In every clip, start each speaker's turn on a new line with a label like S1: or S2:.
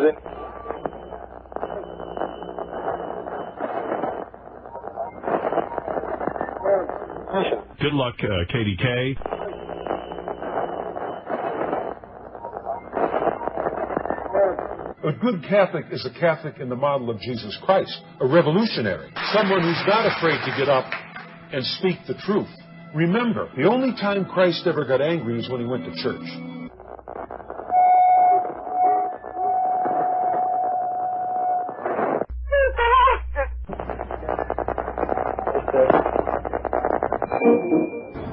S1: Rosie.
S2: Good luck, KDK.
S3: A good Catholic is a Catholic in the model of Jesus Christ, a revolutionary, someone who's not afraid to get up and speak the truth. Remember, the only time Christ ever got angry is when he went to church.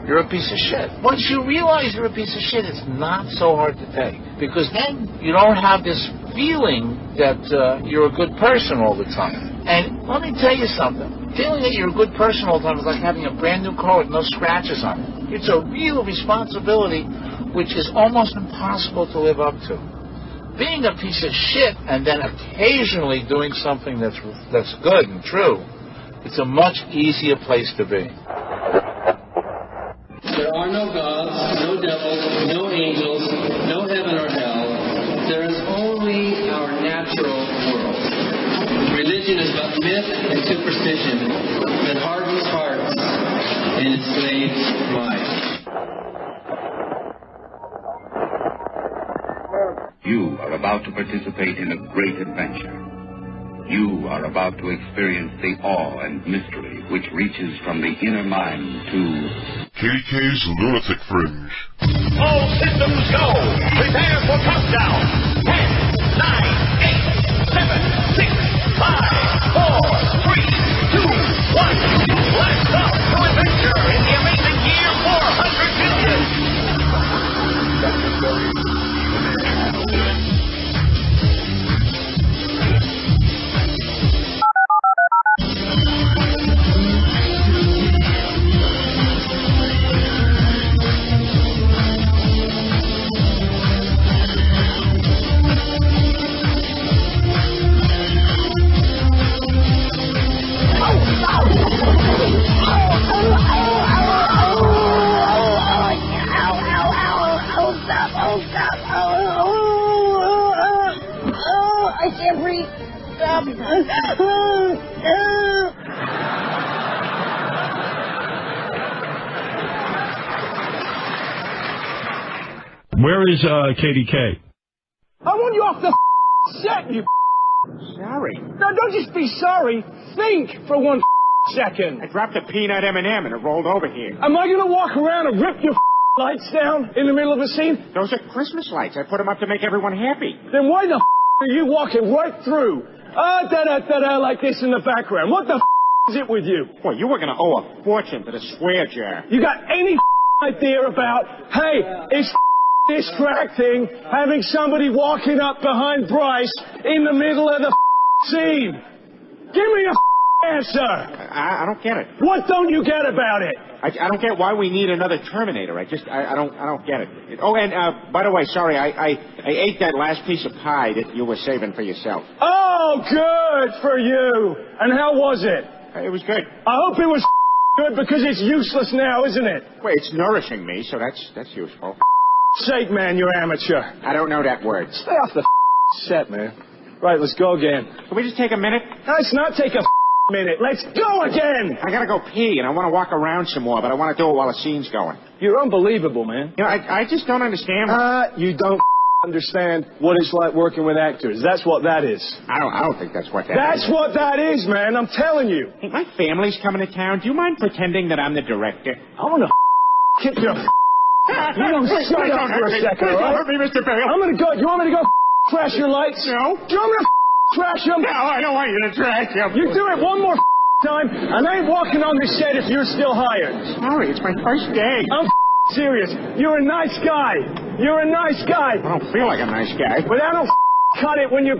S4: You're a piece of shit. Once you realize you're a piece of shit, it's not so hard to take. Because then you don't have this feeling that you're a good person all the time. And let me tell you something. Feeling that you're a good person all the time is like having a brand new car with no scratches on it. It's a real responsibility which is almost impossible to live up to. Being a piece of shit and then occasionally doing something that's good and true, it's a much easier place to be.
S5: There are no gods, no devils, no angels, no heaven or hell. There is only our natural world. Religion is but myth and superstition that hardens hearts and enslaves minds.
S6: You are about to participate in a great adventure. You are about to experience the awe and mystery which reaches from the inner mind to
S7: KDK's Lunatic Fringe.
S8: All systems go! Prepare for touchdown! 10, 9, 8, 7, 6, 5, 4, 3, 2, 1. Blast off to adventure in the amazing year 400 million!
S9: I can't breathe. Stop.
S2: Where is KDK?
S10: I want you off the set, you Sorry. No, don't just be sorry. Think for 1 second.
S11: I dropped a peanut M&M and it rolled over here.
S10: Am I going to walk around and rip your lights down in the middle of a scene?
S11: Those are Christmas lights. I put them up to make everyone happy.
S10: Then why the are you walking right through? Da-da-da-da like this in the background. What the is it with you?
S11: Well, you were going to owe a fortune to the swear jar.
S10: You got any idea about, hey, it's distracting having somebody walking up behind Bryce in the middle of the scene? Give me a answer.
S11: I don't get it.
S10: What don't you get about it?
S11: I don't get why we need another Terminator. I don't get it. Oh, and by the way, sorry, I ate that last piece of pie that you were saving for yourself.
S10: Oh, good for you. And how was it?
S11: It was good.
S10: I hope it was good because it's useless now, isn't it?
S11: Well, it's nourishing me, so that's useful.
S10: Sake, man, you're amateur.
S11: I don't know that word.
S10: Stay off the set, man. Right, let's go again.
S11: Can we just take a minute?
S10: Let's not take a minute. Let's go again.
S11: I gotta go pee, and I want to walk around some more, but I want to do it while the scene's going.
S10: You're unbelievable, man.
S11: You know, I just don't understand.
S10: You don't understand what it's like working with actors. That's what that is.
S11: I don't think that's what that is.
S10: That's what that is, man. I'm telling you.
S11: Hey, my family's coming to town. Do you mind pretending that I'm the director?
S10: I want to kick your... You don't shut up for a second, all right?
S11: Hurt me, Mr. Bale.
S10: I'm going to go. You want me to go crash your lights?
S11: No.
S10: Do you want me to trash them?
S11: No, I don't want you to trash them.
S10: You do it one more time, and I ain't walking on this set if you're still hired.
S11: Sorry, it's my first day.
S10: I'm serious. You're a nice guy. You're a nice guy.
S11: I don't feel like a nice guy.
S10: But I don't cut it when you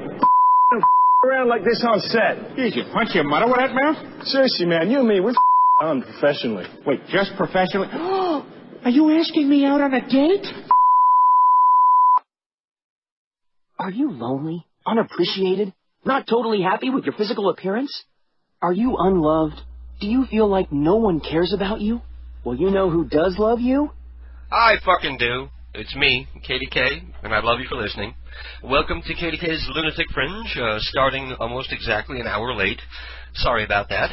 S10: around like this on set.
S11: Geez, you punch your mother with that mouth?
S10: Seriously, man, you and me, we're on professionally.
S11: Wait, just professionally? Are you asking me out on a date?
S12: Are you lonely, unappreciated, not totally happy with your physical appearance? Are you unloved? Do you feel like no one cares about you? Well, you know who does love you?
S13: I fucking do.
S1: It's me, KDK, and I love you for listening. Welcome to KDK's Lunatic Fringe, starting almost exactly an hour late. Sorry about that.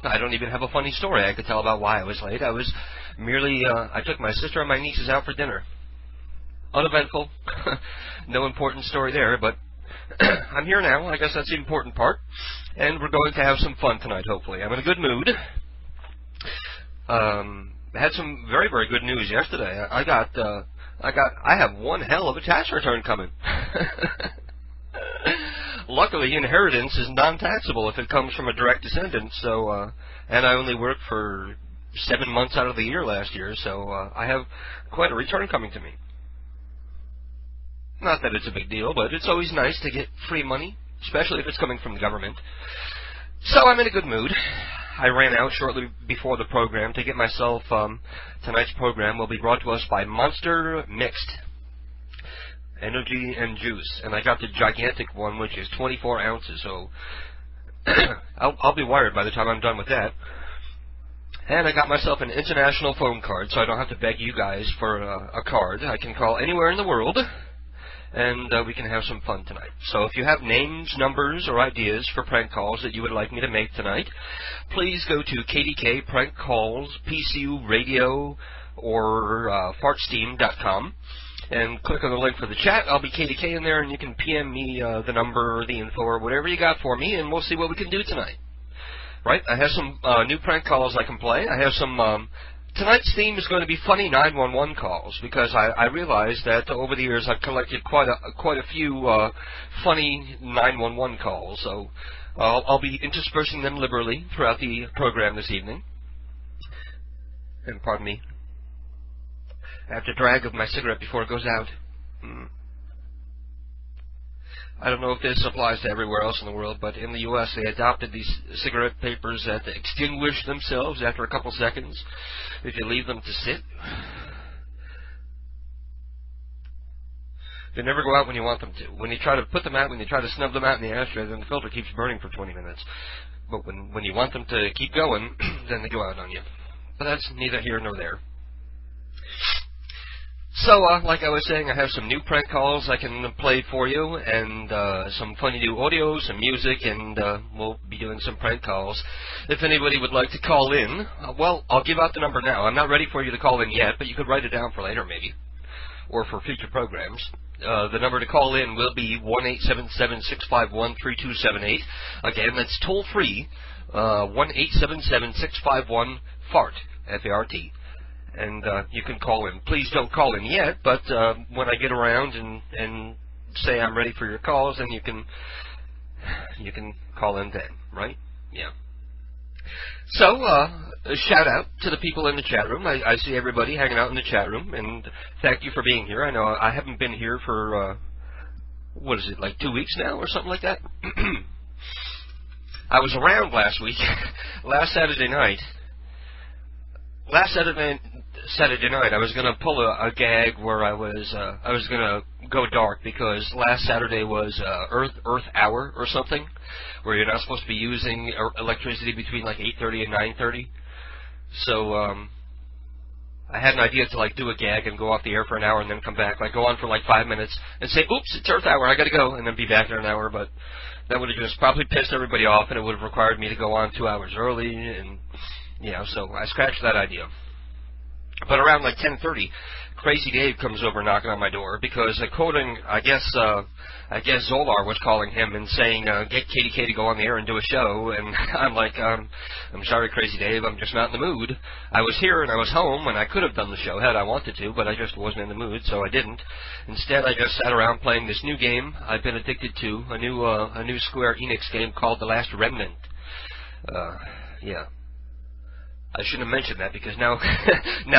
S1: I don't even have a funny story I could tell about why I was late. I was merely, I took my sister and my nieces out for dinner. Uneventful. No important story there, but I'm here now. I guess that's the important part. And we're going to have some fun tonight, hopefully. I'm in a good mood. I had some very, very good news yesterday. I have one hell of a tax return coming. Luckily, inheritance is non-taxable if it comes from a direct descendant, so, and I only worked for 7 months out of the year last year, so I have quite a return coming to me. Not that it's a big deal, but it's always nice to get free money, especially if it's coming from the government. So I'm in a good mood. I ran out shortly before the program to get myself, tonight's program will be brought to us by Monster Mixed Energy and Juice, and I got the gigantic one, which is 24 ounces, so I'll be wired by the time I'm done with that. And I got myself an international phone card, so I don't have to beg you guys for a card. I can call anywhere in the world, and we can have some fun tonight. So if you have names, numbers, or ideas for prank calls that you would like me to make tonight, please go to KDK Prank Calls, PCU Radio, or fartsteam.com, and click on the link for the chat. I'll be KDK in there, and you can PM me the number or the info or whatever you got for me, and we'll see what we can do tonight. Right? I have some new prank calls I can play. I have some... Tonight's theme is going to be funny 911 calls, because I realized that over the years I've collected quite a few funny 911 calls, so I'll be interspersing them liberally throughout the program this evening. And pardon me, I have to drag of my cigarette before it goes out. I don't know if this applies to everywhere else in the world, but in the U.S. they adopted these cigarette papers that extinguish themselves after a couple seconds if you leave them to sit. They never go out when you want them to. When you try to put them out, when you try to snub them out in the ashtray, then the filter keeps burning for 20 minutes. But when you want them to keep going, then they go out on you. But that's neither here nor there. So, like I was saying, I have some new prank calls I can play for you, and some funny new audio, some music, and we'll be doing some prank calls. If anybody would like to call in, well, I'll give out the number now. I'm not ready for you to call in yet, but you could write it down for later, maybe, or for future programs. The number to call in will be 1-877-651-3278. Again, that's toll-free, 1-877-651-FART, F-A-R-T. And you can call in. Please don't call in yet, but when I get around and say I'm ready for your calls, then you can call in then, right? Yeah. So, a shout out to the people in the chat room. I see everybody hanging out in the chat room, and thank you for being here. I know I haven't been here for, what is it, like 2 weeks now or something like that? I was around last week, last Saturday night. Last Saturday night, I was going to pull a gag where I was going to go dark, because last Saturday was Earth Hour or something, where you're not supposed to be using electricity between like 8:30 and 9:30. So I had an idea to like do a gag and go off the air for an hour and then come back, like go on for like 5 minutes and say, "Oops, it's Earth Hour, I got to go," and then be back in an hour. But that would have just probably pissed everybody off, and it would have required me to go on 2 hours early, and so I scratched that idea. But around like 10:30, Crazy Dave comes over knocking on my door, because quoting, I guess Zolar was calling him and saying, get KDK to go on the air and do a show, and I'm like, I'm sorry, Crazy Dave, I'm just not in the mood. I was here and I was home, and I could have done the show had I wanted to, but I just wasn't in the mood, so I didn't. Instead, I just sat around playing this new game I've been addicted to, a new Square Enix game called The Last Remnant. Yeah. I shouldn't have mentioned that, because now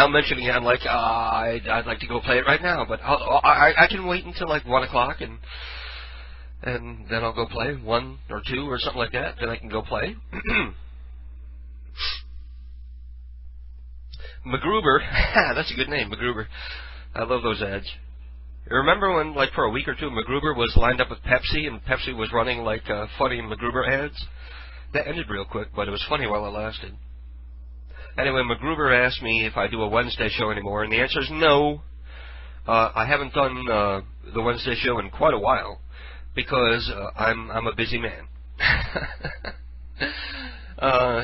S1: mentioning it, I'm like, I'd like to go play it right now, but I can wait until like 1 o'clock, and then I'll go play 1 or 2 or something like that. Then I can go play. MacGruber, that's a good name, MacGruber. I love those ads. You remember when, like, for a week or two, MacGruber was lined up with Pepsi, and Pepsi was running like funny MacGruber ads? That ended real quick, but it was funny while it lasted. Anyway, MacGruber asked me if I do a Wednesday show anymore, and the answer is no. I haven't done the Wednesday show in quite a while because I'm a busy man.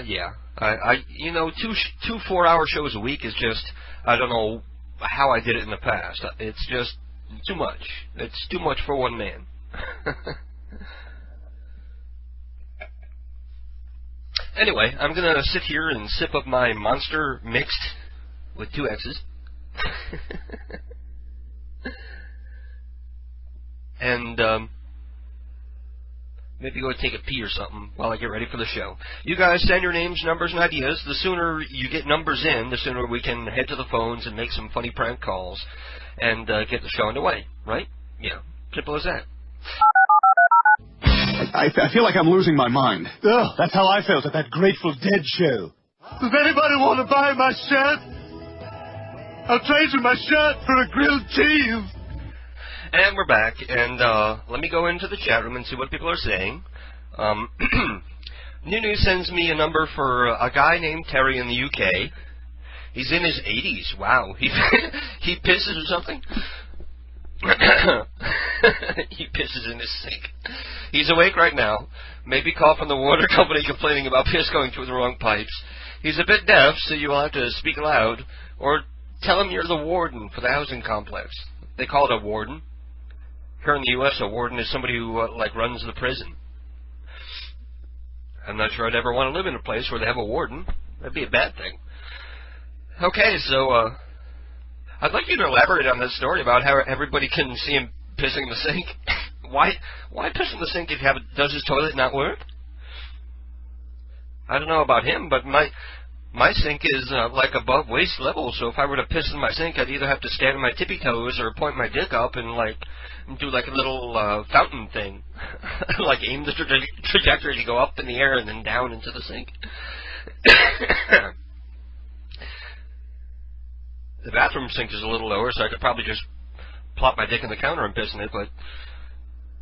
S1: Yeah, I you know, two 4-hour shows a week is just, I don't know how I did it in the past. It's just too much. It's too much for one man. Anyway, I'm gonna sit here and sip up my Monster mixed with 2 X's. And maybe go take a pee or something while I get ready for the show. You guys send your names, numbers, and ideas. The sooner you get numbers in, the sooner we can head to the phones and make some funny prank calls and get the show underway, right? Yeah, simple as that.
S13: I feel like I'm losing my mind.
S14: Oh, that's how I felt at that Grateful Dead show. Does anybody want to buy my shirt? I'll trade you my shirt for a grilled cheese.
S1: And we're back, and let me go into the chat room and see what people are saying. Nunu sends me a number for a guy named Terry in the UK. He's in his 80s. Wow. He pisses or something? He pisses in his sink. He's awake right now. Maybe call from the water company complaining about piss going through the wrong pipes. He's a bit deaf, so you'll have to speak loud. Or tell him you're the warden for the housing complex. They call it a warden. Here in the U.S., a warden is somebody who, runs the prison. I'm not sure I'd ever want to live in a place where they have a warden. That'd be a bad thing. Okay, so, I'd like you to elaborate on this story about how everybody can see him pissing in the sink. Why piss in the sink if does his toilet not work? I don't know about him, but my sink is above waist level, so if I were to piss in my sink, I'd either have to stand on my tippy toes or point my dick up and do a little fountain thing, aim the trajectory to go up in the air and then down into the sink. The bathroom sink is a little lower, so I could probably just plop my dick in the counter and piss in it, but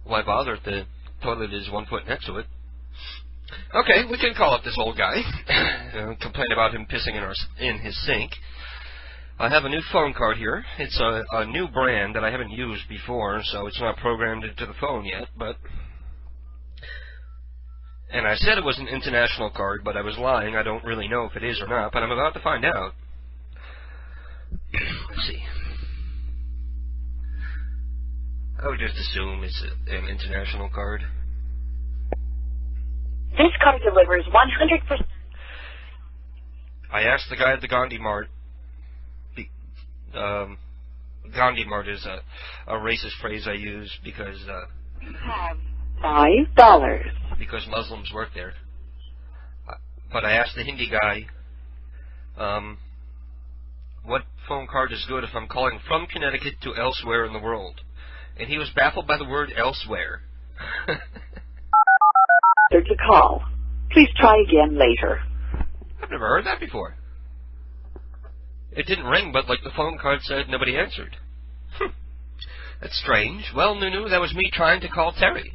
S1: why bother if the toilet is 1 foot next to it? Okay, we can call up this old guy and complain about him pissing in his sink. I have a new phone card here. It's a new brand that I haven't used before, so it's not programmed into the phone yet, but... And I said it was an international card, but I was lying. I don't really know if it is or not, but I'm about to find out. Let's see. I would just assume it's an international card.
S15: This card delivers 100%.
S1: I asked the guy at the Gandhi Mart. Gandhi Mart is a racist phrase I use because...
S15: You have $5.
S1: Because Muslims work there. But I asked the Hindi guy, what phone card is good if I'm calling from Connecticut to elsewhere in the world? And he was baffled by the word elsewhere.
S15: To call. Please try again later.
S1: I've never heard that before. It didn't ring, but the phone card said nobody answered. That's strange. Well, Nunu, that was me trying to call Terry.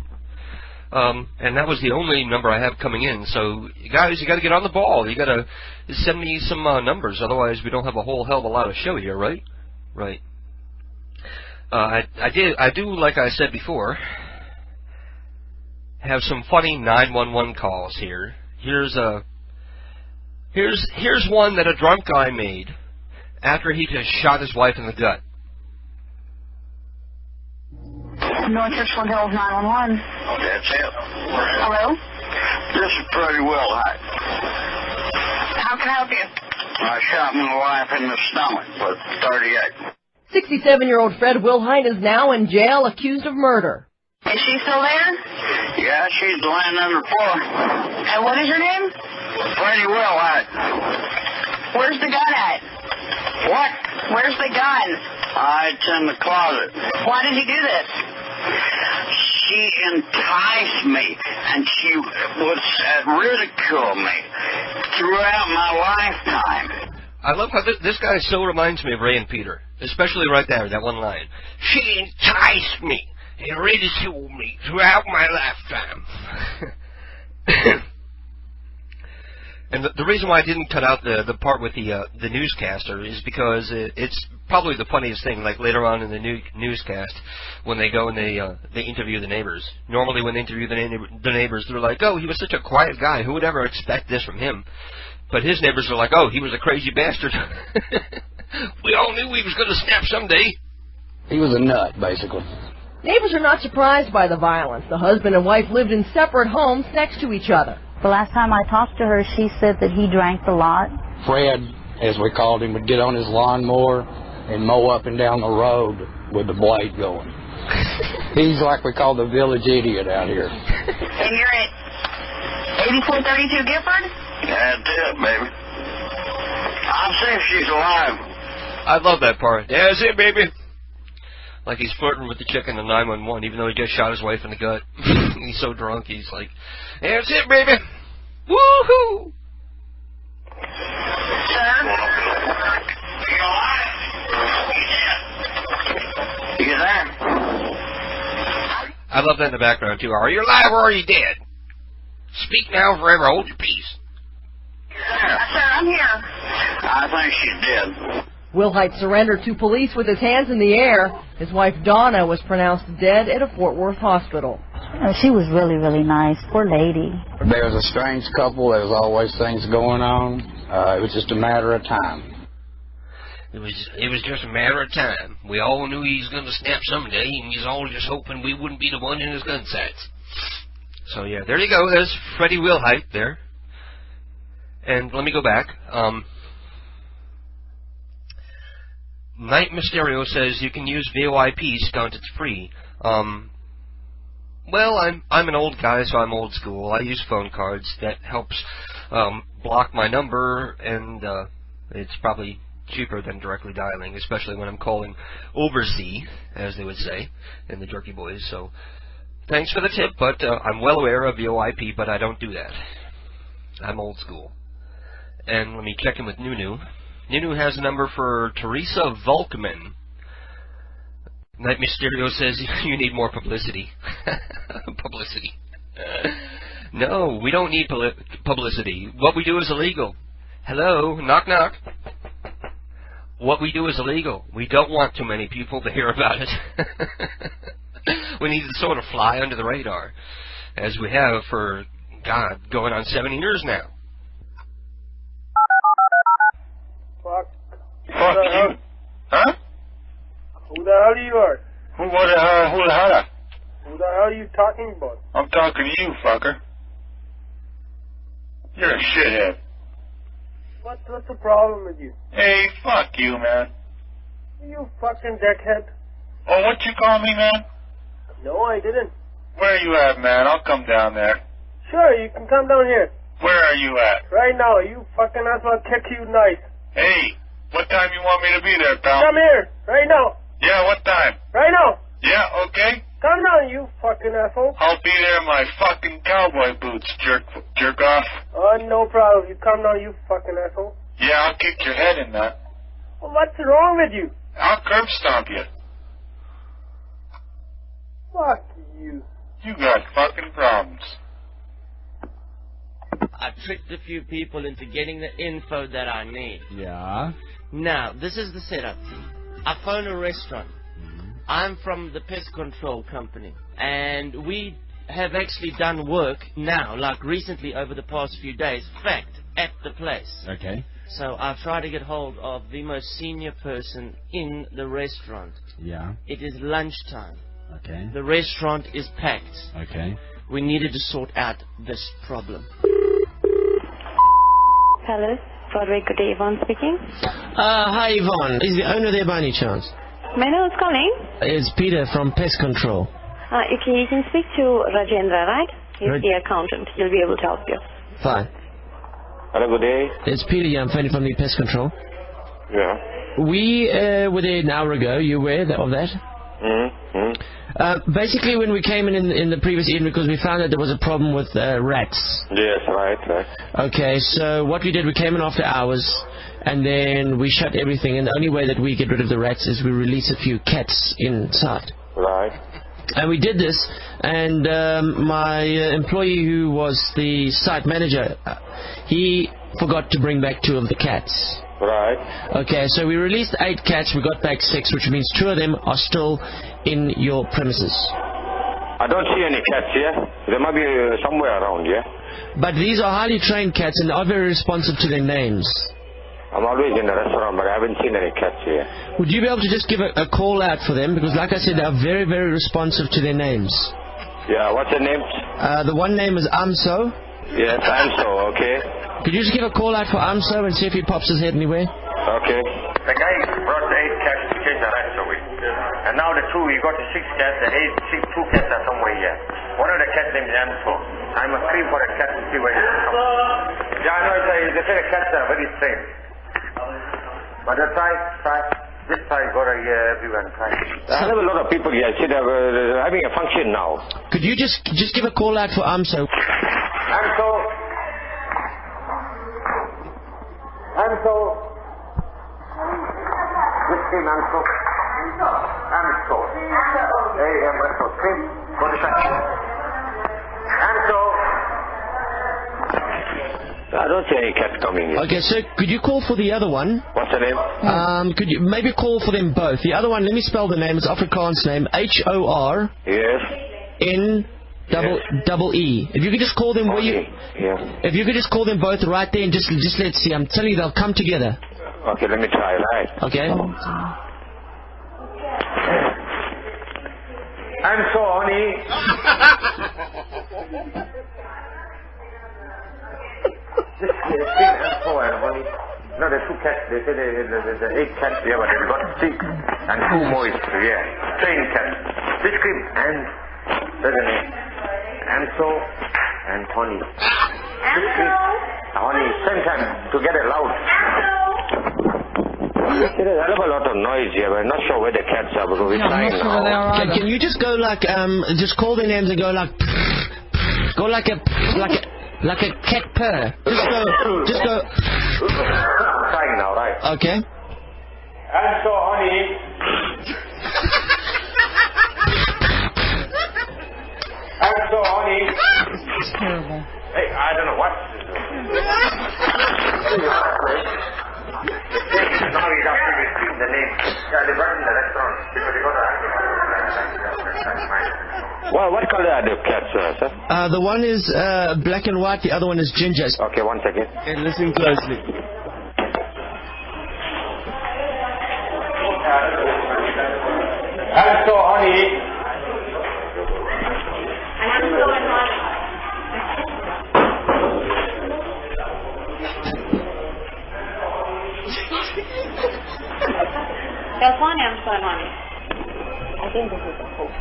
S1: And that was the only number I have coming in. So, guys, you got to get on the ball. You got to send me some numbers. Otherwise, we don't have a whole hell of a lot of show here, right? Right. I do, like I said before, have some funny 911 calls here. Here's one that a drunk guy made after he just shot his wife in the gut.
S15: North Richland Hills 911.
S16: That's it.
S15: Hello?
S16: This is Freddie Wilhite.
S15: How can I help you?
S16: I shot my wife in the stomach with 38.
S17: 67-year-old Fred Wilhite is now in jail accused of murder.
S15: Is she still there?
S16: Yeah, she's laying on the floor.
S15: And what is your name?
S16: Freddie Wilhite.
S15: Where's the gun at?
S16: What?
S15: Where's the gun?
S16: It's in the closet.
S15: Why did he do this?
S16: She enticed me, and she would ridicule me throughout my lifetime.
S1: I love how this guy so reminds me of Ray and Peter, especially right there, that one line. She enticed me and ridiculed me throughout my lifetime. And the reason why I didn't cut out the part with the newscaster is because it's probably the funniest thing. Like later on in the newscast, when they go and they interview the neighbors. Normally, when they interview the neighbors, they're like, "Oh, he was such a quiet guy. Who would ever expect this from him?" But his neighbors are like, "Oh, he was a crazy bastard. We all knew he was going to snap someday."
S18: He was a nut, basically.
S17: Neighbors are not surprised by the violence. The husband and wife lived in separate homes next to each other.
S19: The last time I talked to her, she said that he drank a lot.
S18: Fred, as we called him, would get on his lawnmower and mow up and down the road with the blade going. He's like we call the village idiot out here.
S16: And you're at 8432 Gifford? That's it, baby. I'll see if she's alive.
S1: I love that part. That's it, baby. Like he's flirting with the chick in the 911, even though he just shot his wife in the gut. He's so drunk, he's like, "That's it, baby. Woohoo!"
S16: Sir? You there?
S1: I love that in the background, too. Are you alive or are you dead? Speak now or forever hold your peace.
S16: Sir, I'm here. I think she's dead.
S17: Wilhite surrendered to police with his hands in the air. His wife Donna was pronounced dead at a Fort Worth hospital.
S19: She was really, really nice. Poor lady.
S18: There was a strange couple. There was always things going on. It was just a matter of time.
S1: It was just a matter of time. We all knew he was going to snap someday, and we was all just hoping we wouldn't be the one in his gun sights. So yeah, there you go. There's Freddie Wilhite there. And let me go back. Night Mysterio says you can use VoIP stunt, it's free. Well, I'm an old guy, so I'm old school. I use phone cards. That helps block my number, and it's probably cheaper than directly dialing, especially when I'm calling overseas, as they would say in the Jerky Boys. So thanks for the tip, but I'm well aware of VoIP, but I don't do that. I'm old school. And let me check in with Nunu. Nunu has a number for Teresa Volkman. Night Mysterio says you need more publicity. Publicity. No, we don't need publicity. What we do is illegal. Hello? Knock, knock. What we do is illegal. We don't want too many people to hear about it. We need to sort of fly under the radar, as we have for, God, going on 7 years now.
S20: Fuck.
S16: Fuck you. Huh?
S20: Who the hell you are?
S16: Who the hell?
S20: Who the hell are you talking about?
S16: I'm talking to you, fucker. You're a shithead.
S20: What's the problem with you?
S16: Hey, fuck you, man.
S20: You fucking dickhead.
S16: Oh, what you call me, man?
S20: No, I didn't.
S16: Where are you at, man? I'll come down there.
S20: Sure, you can come down here.
S16: Where are you at?
S20: Right now, you fucking asshole. I'll kick you nice.
S16: Hey, what time you want me to be there, pal?
S20: Come here, right now.
S16: Yeah, what time?
S20: Right now.
S16: Yeah, okay.
S20: Come down, you fucking asshole.
S16: I'll be there in my fucking cowboy boots, jerk off.
S20: Oh, no problem. You come down, you fucking asshole.
S16: Yeah, I'll kick your head in that.
S20: Well, what's wrong with you?
S16: I'll curb stomp you.
S20: Fuck you.
S16: You got fucking problems.
S21: I tricked a few people into getting the info that I need.
S22: Yeah?
S21: Now, this is the setup. I phone a restaurant. I'm from the pest control company, and we have actually done work now, like recently over the past few days, fact, at the place.
S22: Okay.
S21: So I've tried to get hold of the most senior person in the restaurant.
S22: Yeah.
S21: It is lunchtime.
S22: Okay.
S21: The restaurant is packed.
S22: Okay.
S21: We needed to sort out this problem.
S23: Hello, Broadway, good day, Yvonne speaking.
S21: Hi, Yvonne. Is the owner there by any chance?
S23: May I know who's calling?
S21: It's Peter from Pest Control.
S23: Okay, you can speak to Rajendra, right? He's the accountant. He'll be able to help you.
S21: Fine.
S24: Hello, good day.
S21: It's Peter here. I'm phoning from the Pest Control.
S24: Yeah.
S21: We were there an hour ago. You aware of that? Basically, when we came in the previous evening, because we found that there was a problem with rats.
S24: Yes, right.
S21: Okay, so what we did, we came in after hours, and then we shut everything, and the only way that we get rid of the rats is we release a few cats inside.
S24: Right.
S21: And we did this and my employee who was the site manager, he forgot to bring back 2 of the cats.
S24: Right.
S21: Okay, so we released 8 cats, we got back 6, which means 2 of them are still in your premises.
S24: I don't see any cats here. They might be somewhere around here.
S21: But these are highly trained cats and are very responsive to their names.
S24: I'm always in the restaurant, but I haven't seen any cats here.
S21: Would you be able to just give a call out for them? Because like I said, they are very, very responsive to their names.
S24: Yeah, what's the name?
S21: The one name is Amso.
S24: Yes, Amso, okay.
S21: Could you just give a call out for Amso and see if he pops his head anywhere?
S24: Okay.
S16: The guy brought 8 cats to change the rest of it. And now the 2, you got the 6 cats, the 2 cats are somewhere here. One of the cats named Amso. I must scream for a cat to see where he comes. Yeah, I know, they say the cats are very strange. But try. Just try, go to everyone, try.
S24: I have a lot of people here. See, they're having a function now.
S21: Could you just give a call out for Amso?
S16: Amso. Just scream Amso. Amso. Hey, Amso, scream. Go to touch. Amso.
S24: I don't see any cats coming in.
S21: Okay, so could you call for the other one?
S24: What's the name?
S21: Could you maybe call for them both? The other one, let me spell the name. It's Afrikaans name. H-O-R.
S24: Yes.
S21: Double E. If you could just call them where you...
S24: Yeah.
S21: If you could just call them both right there and just let's see. I'm telling you, they'll come together.
S24: Okay, let me try, right?
S21: Okay.
S16: I'm so honey. Just scream Amso and honey. No, the 2 cats, they say the 8 cats here, but they've got 6 and 2 more is here. Trained cats. Just scream and... That's the name. Amso and honey. Just scream honey. Same time, together loud. There is a hell of a lot of noise here, but I'm not sure where the cats are because we're trying now.
S21: Can you just go like, just call their names and go like a cat purr. Just go.
S16: Trying now, right?
S21: Okay.
S16: Amso, honey. Amso, honey.
S17: It's terrible.
S16: Hey, I don't know what to do. Now you have to scream the name. Yeah, they brought in the restaurant because they got a
S24: Well, what color are the cats, sir?
S21: The one is black and white. The other one is ginger.
S24: Okay, 1 second.
S21: Okay, listen closely.
S16: Amso, honey.
S23: There's one Amso and honey. I think this is a hoax.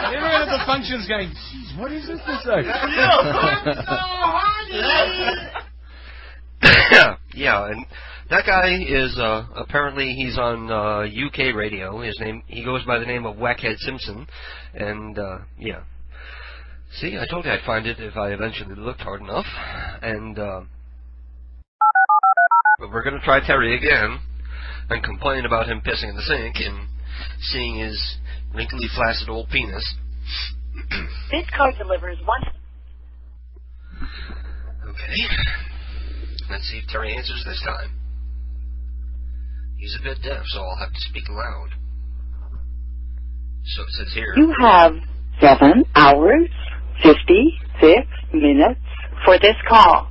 S3: Everyone at the function's going, geez, what is this to say?
S1: Yeah, and that guy is apparently he's on UK radio. He goes by the name of Wackhead Simpson, and yeah. See, I told you I'd find it if I eventually looked hard enough, and but we're going to try Terry again and complain about him pissing in the sink and seeing his wrinkly, flaccid old penis.
S15: This car delivers one.
S1: Okay. Let's see if Terry answers this time. He's a bit deaf, so I'll have to speak loud. So it says here.
S15: You have 7 hours, 56 minutes for this call.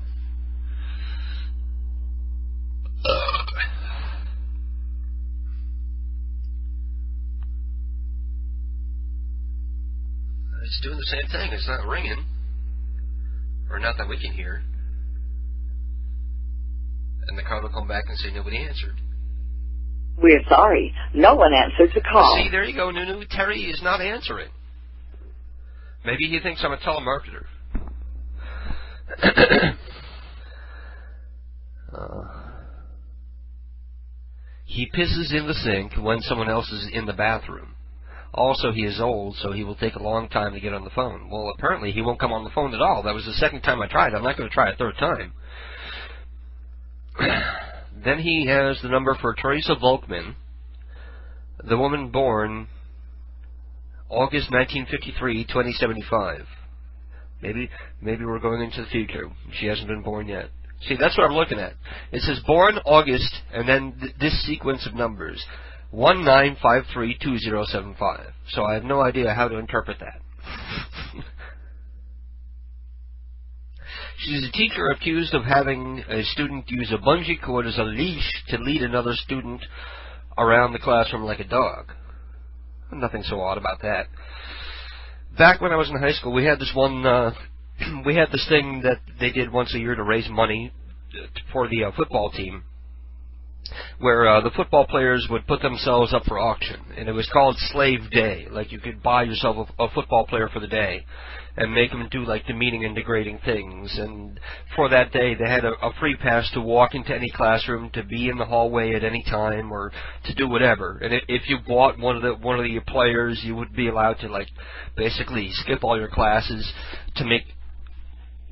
S1: It's doing the same thing. It's not ringing. Or not that we can hear. And the car will come back and say nobody answered.
S15: We're sorry. No one answered the call.
S1: See, there you go, Nunu. Terry is not answering. Maybe he thinks I'm a telemarketer. He pisses in the sink when someone else is in the bathroom. Also, he is old, so he will take a long time to get on the phone. Well, apparently he won't come on the phone at all. That was the second time I tried. I'm not going to try a third time. Then he has the number for Teresa Volkman, the woman born August 1953, 2075. Maybe we're going into the future. She hasn't been born yet. See, that's what I'm looking at. It says born August, and then this sequence of numbers. 19532075. So I have no idea how to interpret that. She's a teacher accused of having a student use a bungee cord as a leash to lead another student around the classroom like a dog. Nothing so odd about that. Back when I was in high school, we had this thing that they did once a year to raise money for the football team, where the football players would put themselves up for auction, and it was called Slave Day. Like, you could buy yourself a football player for the day and make them do like demeaning and degrading things, and for that day they had a free pass to walk into any classroom, to be in the hallway at any time, or to do whatever. And if you bought one of the players, you would be allowed to like basically skip all your classes to make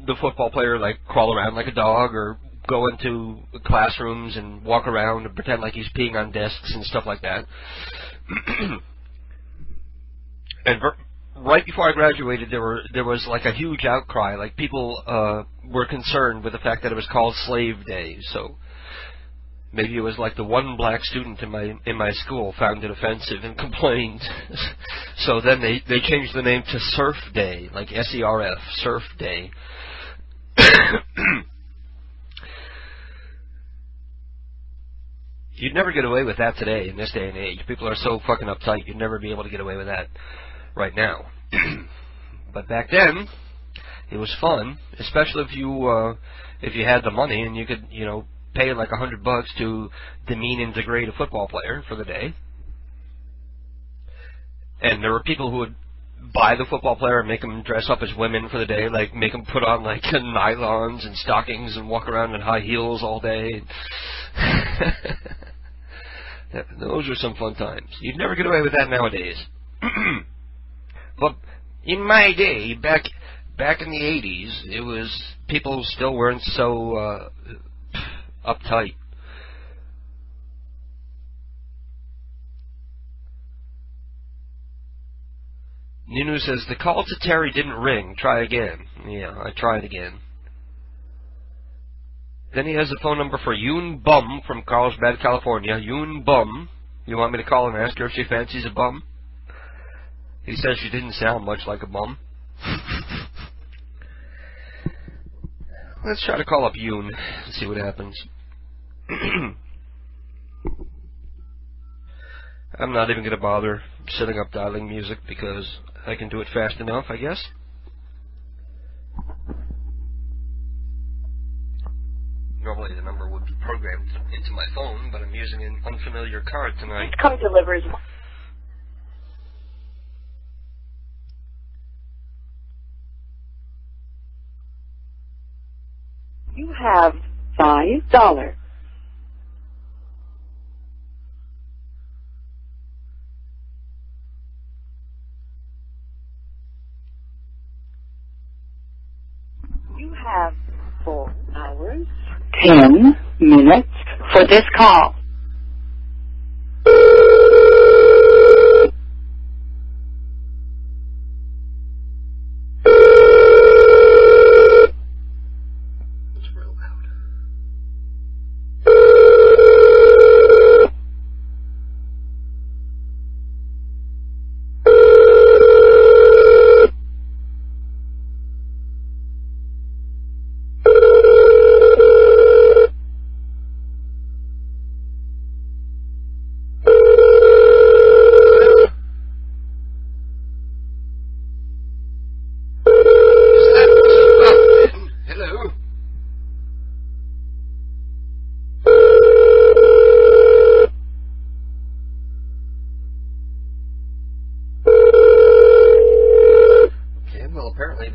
S1: the football player like crawl around like a dog, or go into classrooms and walk around and pretend like he's peeing on desks and stuff like that. And right before I graduated, there was like a huge outcry. Like, people were concerned with the fact that it was called Slave Day. So maybe it was like the one black student in my school found it offensive and complained. So then they changed the name to Surf Day, like SERF, Surf Day. You'd never get away with that today, in this day and age. People are so fucking uptight, you'd never be able to get away with that right now. But back then, it was fun, especially if you had the money and you could, pay like $100 to demean and degrade a football player for the day. And there were people who would buy the football player and make them dress up as women for the day, like make them put on like nylons and stockings and walk around in high heels all day. Those were some fun times. You'd never get away with that nowadays. But in my day, back in the 80s, it was, people still weren't so uptight. Nunu says, the call to Terry didn't ring. Try again. Yeah, I tried again. Then he has a phone number for Yoon Bum from Carlsbad, California. Yoon Bum. You want me to call and ask her if she fancies a bum? He says she didn't sound much like a bum. Let's try to call up Yoon and see what happens. I'm not even going to bother setting up dialing music because I can do it fast enough, I guess. Normally the number would be programmed into my phone, but I'm using an unfamiliar card tonight.
S15: Come delivers. You have $5. You have 4 hours, 10 minutes for this call.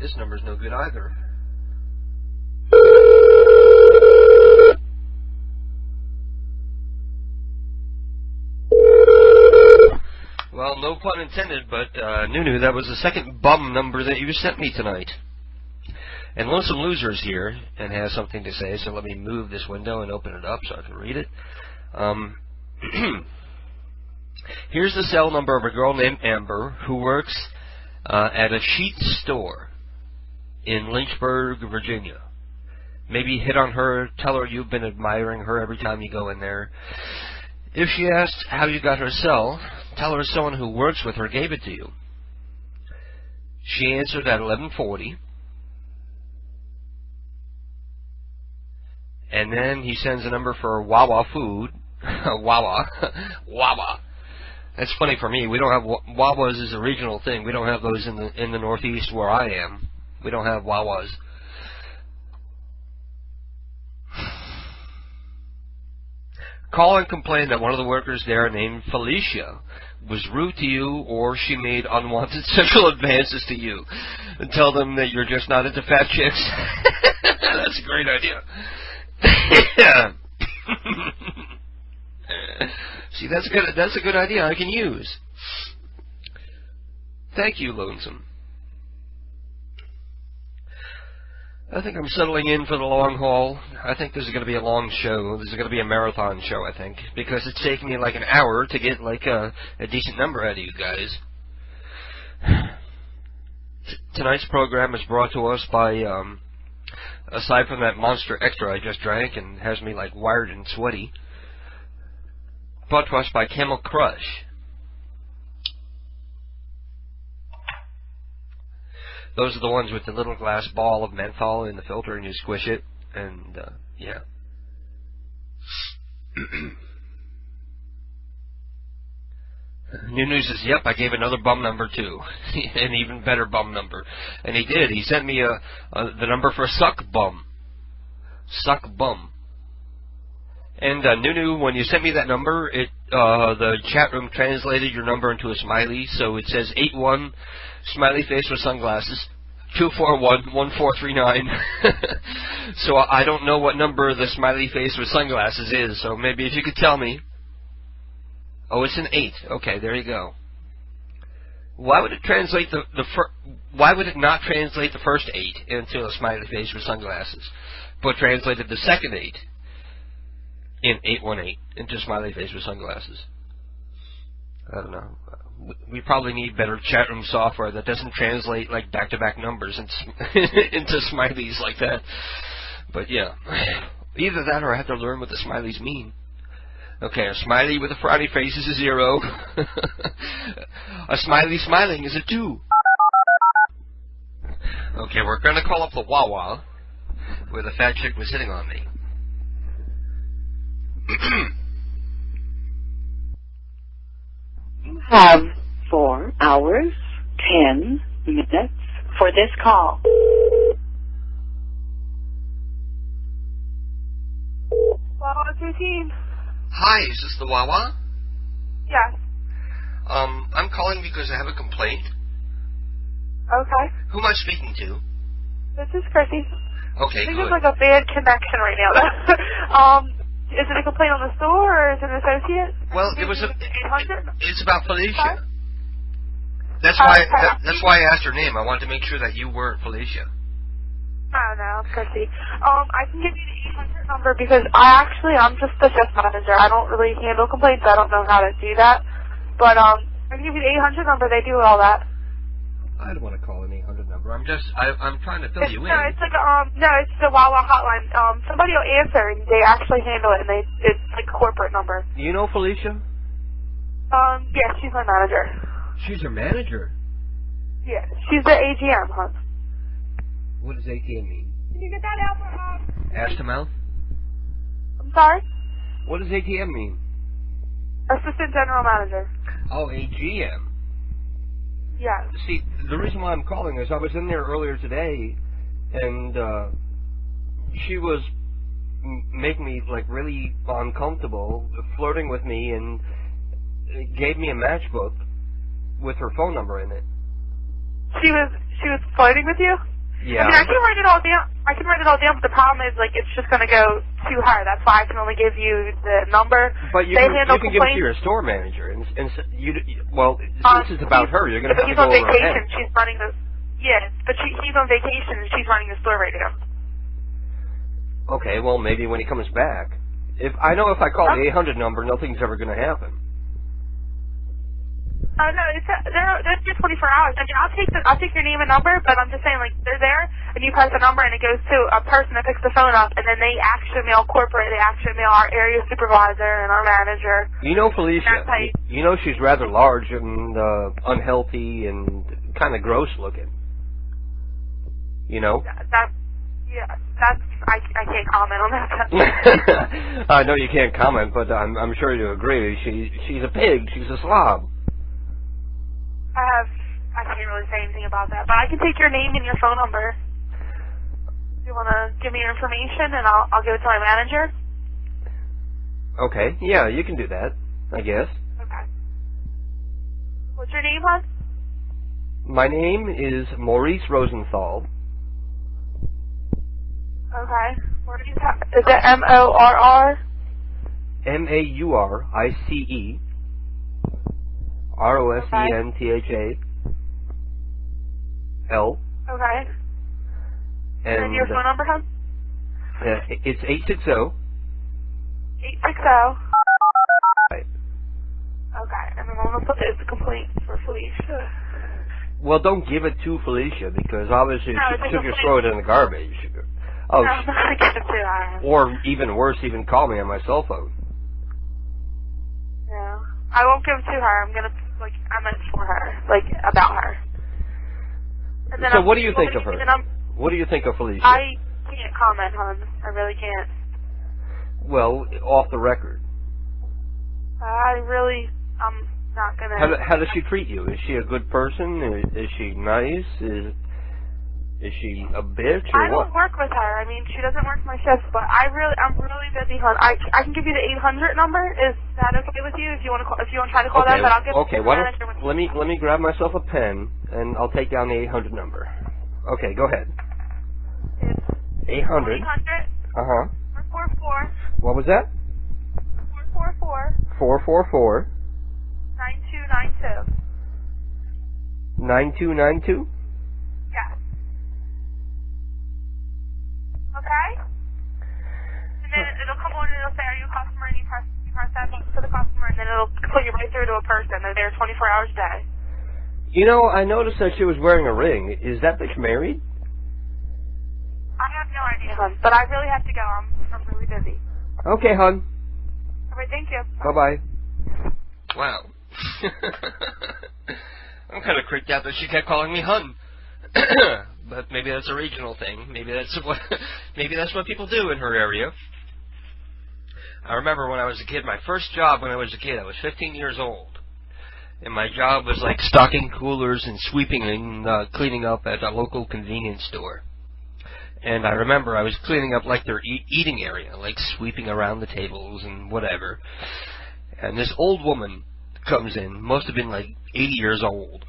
S1: This number's no good either. Well, no pun intended, but Nunu, that was the second bum number that you sent me tonight. And Lonesome Loser's here and has something to say, so let me move this window and open it up so I can read it. Here's the cell number of a girl named Amber who works at a sheet store in Lynchburg, Virginia. Maybe hit on her, tell her you've been admiring her every time you go in there. If she asks how you got her cell, tell her someone who works with her gave it to you. She answered at 11:40. And then he sends a number for Wawa food. Wawa. Wawa. That's funny for me. We don't have Wawas is a regional thing. We don't have those in the Northeast where I am. We don't have Wawas. Call and complain that one of the workers there named Felicia was rude to you or she made unwanted sexual advances to you. And tell them that you're just not into fat chicks. That's a great idea. See, that's a good idea I can use. Thank you, Lonesome. I think I'm settling in for the long haul. I think this is going to be a long show. This is going to be a marathon show, I think, because it's taking me like an hour to get like a decent number out of you guys. Tonight's program is brought to us by, aside from that Monster Extra I just drank and has me like wired and sweaty, brought to us by Camel Crush. Those are the ones with the little glass ball of menthol in the filter and you squish it, and, yeah. Nunu says, yep, I gave another bum number too. An even better bum number. And he did. He sent me the number for Suck Bum. Suck Bum. And Nunu, when you sent me that number, the chat room translated your number into a smiley, so it says 81, smiley face with sunglasses, 241-1439. So I don't know what number the smiley face with sunglasses is, so maybe if you could tell me. Oh, it's an 8. Okay, there you go. Why would it translate why would it not translate the first 8 into a smiley face with sunglasses, but translated the second 8 in 818 into smiley face with sunglasses? I don't know. We probably need better chat room software that doesn't translate like back-to-back numbers into smileys like that. But yeah, either that or I have to learn what the smileys mean. Okay, a smiley with a frowny face is a 0. A smiley smiling is a 2. Okay, we're going to call up the Wawa, where the fat chick was hitting on me.
S15: You have 4 hours, 10 minutes for this call.
S4: Wawa 13.
S1: Hi, is this the Wawa?
S4: Yes.
S1: I'm calling because I have a complaint.
S4: Okay.
S1: Who am I speaking to?
S4: This is Chrissy.
S1: Okay,
S4: I think
S1: good.
S4: there's like a bad connection right now. Is it a complaint on the store or is it an associate?
S1: Well, it was
S4: 800?
S1: It's about Felicia.
S4: Sorry?
S1: That's why I asked her name. I wanted to make sure that you weren't Felicia.
S4: Oh, no, it's Chrissy. I can give you the 800 number because I'm just the shift manager. I don't really handle complaints. I don't know how to do that. But, I can give you the 800 number. They do all that.
S1: I don't want to call an 800 number. I'm trying to fill you in.
S4: No, it's like, it's the Wawa hotline. Somebody will answer and they actually handle it and it's like a corporate number.
S1: You know Felicia?
S4: Yeah, she's my manager.
S1: She's your manager?
S4: Yeah, she's the AGM, huh?
S1: What does ATM mean?
S4: Can you get that out for,
S1: Ass to mouth?
S4: I'm sorry?
S1: What does ATM mean?
S4: Assistant General Manager.
S1: Oh, AGM.
S4: Yeah.
S1: See, the reason why I'm calling is I was in there earlier today, and she was making me like really uncomfortable, flirting with me, and gave me a matchbook with her phone number in it.
S4: She was flirting with you?
S1: Yeah.
S4: I mean, I can write it all down. But the problem is, like, it's just going to go too high. That's why I can only give you the number.
S1: But you can give it to your store manager, and since it's about her, you're going to have to go over her head.
S4: He's on vacation. She's running the. Yeah, but he's on vacation and she's running the store right now.
S1: Okay, well, maybe when he comes back. If I call the 800 number, nothing's ever going to happen.
S4: No, they're just 24 hours. I mean, I'll take your name and number, but I'm just saying, like, they're there, and you press the number, and it goes to a person that picks the phone up, and then they actually mail corporate. They actually mail our area supervisor and our manager.
S1: You know Felicia. You know she's rather large and unhealthy and kind of gross looking. You know.
S4: I can't comment on that.
S1: I know you can't comment, but I'm sure you agree. She's a pig. She's a slob.
S4: I can't really say anything about that, but I can take your name and your phone number. You want to give me your information, and I'll give it to my manager?
S1: Okay, yeah, you can do that, I guess.
S4: Okay. What's your name, hon?
S1: My name is Maurice Rosenthal.
S4: Okay. Is it M-O-R-R?
S1: M-A-U-R-I-C-E R-O-S-E-N-T-H-A-L.
S4: Okay. And your phone number, hon?
S1: It's 860.
S4: 860.
S1: Right.
S4: Okay, and then I'm going to put this complaint for Felicia.
S1: Well, don't give it to Felicia, because obviously she'll just throw it in the garbage. Oh,
S4: no, I'm not going to give it to her.
S1: Or even worse, even call me on my cell phone.
S4: Yeah. I won't give it to her. I'm going to, I meant for her, about her. And then
S1: So what do you think of her? What do you think of Felicia?
S4: I can't comment, hon. I really can't.
S1: Well, off the record.
S4: I'm not going to...
S1: How does she treat you? Is she a good person? Is she nice? Is she a bitch or
S4: I
S1: what?
S4: don't work with her. I mean, she doesn't work my shifts, but I'm really busy, hon. I can give you the 800 number. Is that okay with you? If you want to try to call that, but I'll give
S1: okay.
S4: the
S1: Why
S4: manager
S1: don't let me grab myself a pen and I'll take down the 800 number. Okay, go ahead. 800.
S4: 800. 444.
S1: What was that?
S4: 444.
S1: 444.
S4: 9292.
S1: 9292.
S4: Yeah. Okay? And then it'll come on and it'll say, are you a customer? And you press that button for the customer, and then it'll put you right through to a person. They're there 24 hours a day.
S1: You know, I noticed that she was wearing a ring. Is that bitch married?
S4: I have no idea, hon, but I really have to go. I'm really busy.
S1: Okay, hon.
S4: All right, thank you.
S1: Bye-bye. Wow. I'm kind of creeped out that she kept calling me hun. But maybe that's a regional thing. Maybe that's what people do in her area. I remember when I was a kid, my first job when I was a kid, I was 15 years old. And my job was like stocking coolers and sweeping and cleaning up at a local convenience store. And I remember I was cleaning up like their eating area, like sweeping around the tables and whatever. And this old woman comes in, must have been like 80 years old,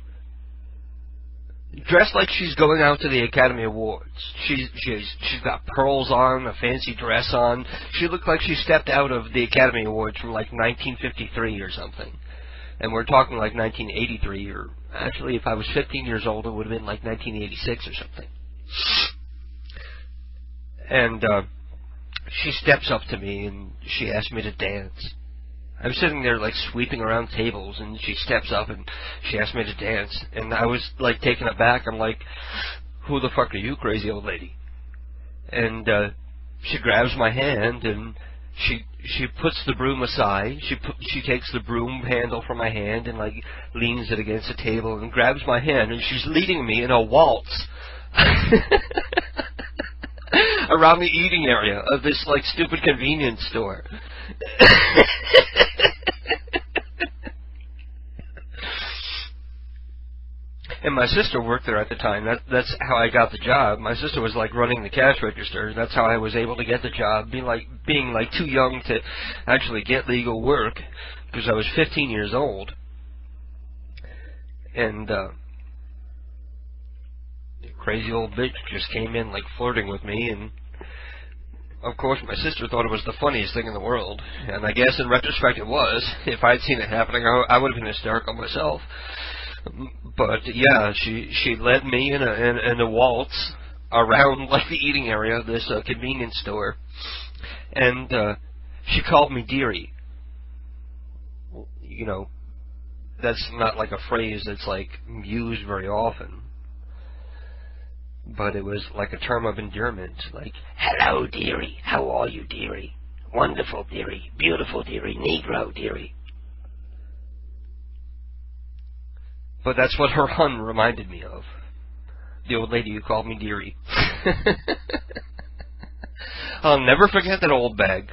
S1: dressed like she's going out to the Academy Awards. She's got pearls on, a fancy dress on. She looked like she stepped out of the Academy Awards from like 1953 or something. And we're talking like 1983, or actually if I was 15 years old it would have been like 1986 or something. And she steps up to me and she asks me to dance. I'm sitting there like sweeping around tables, and she steps up and she asked me to dance, and I was like taken aback. I'm like, who the fuck are you, crazy old lady? And she grabs my hand and she puts the broom aside. She takes the broom handle from my hand and like leans it against the table and grabs my hand, and she's leading me in a waltz around the eating area of this like stupid convenience store. And my sister worked there at the time. That's how I got the job. My sister was like running the cash register. That's how I was able to get the job, being like too young to actually get legal work because I was 15 years old. And the crazy old bitch just came in like flirting with me, and of course my sister thought it was the funniest thing in the world, and I guess in retrospect it was. If I'd seen it happening, I would have been hysterical myself. But yeah, she led me in a waltz around like the eating area of this convenience store, and she called me dearie. You know, that's not like a phrase that's like used very often. But it was like a term of endearment, like, hello, dearie, how are you, dearie? Wonderful, dearie, beautiful, dearie, Negro, dearie. But that's what her hun reminded me of. The old lady who called me dearie. I'll never forget that old bag.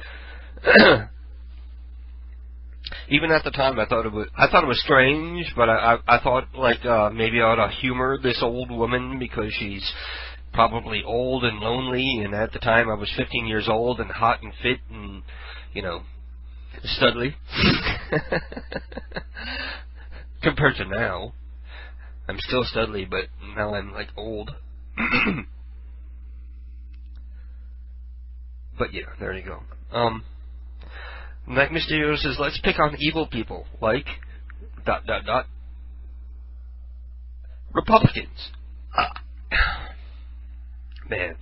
S1: Even at the time, I thought it was strange, but I thought like maybe I ought to humor this old woman because she's probably old and lonely. And at the time, I was 15 years old and hot and fit and studly. Compared to now, I'm still studly, but now I'm like old. But yeah, there you go. Night Mysterio says, let's pick on evil people, like... ... Republicans. Man,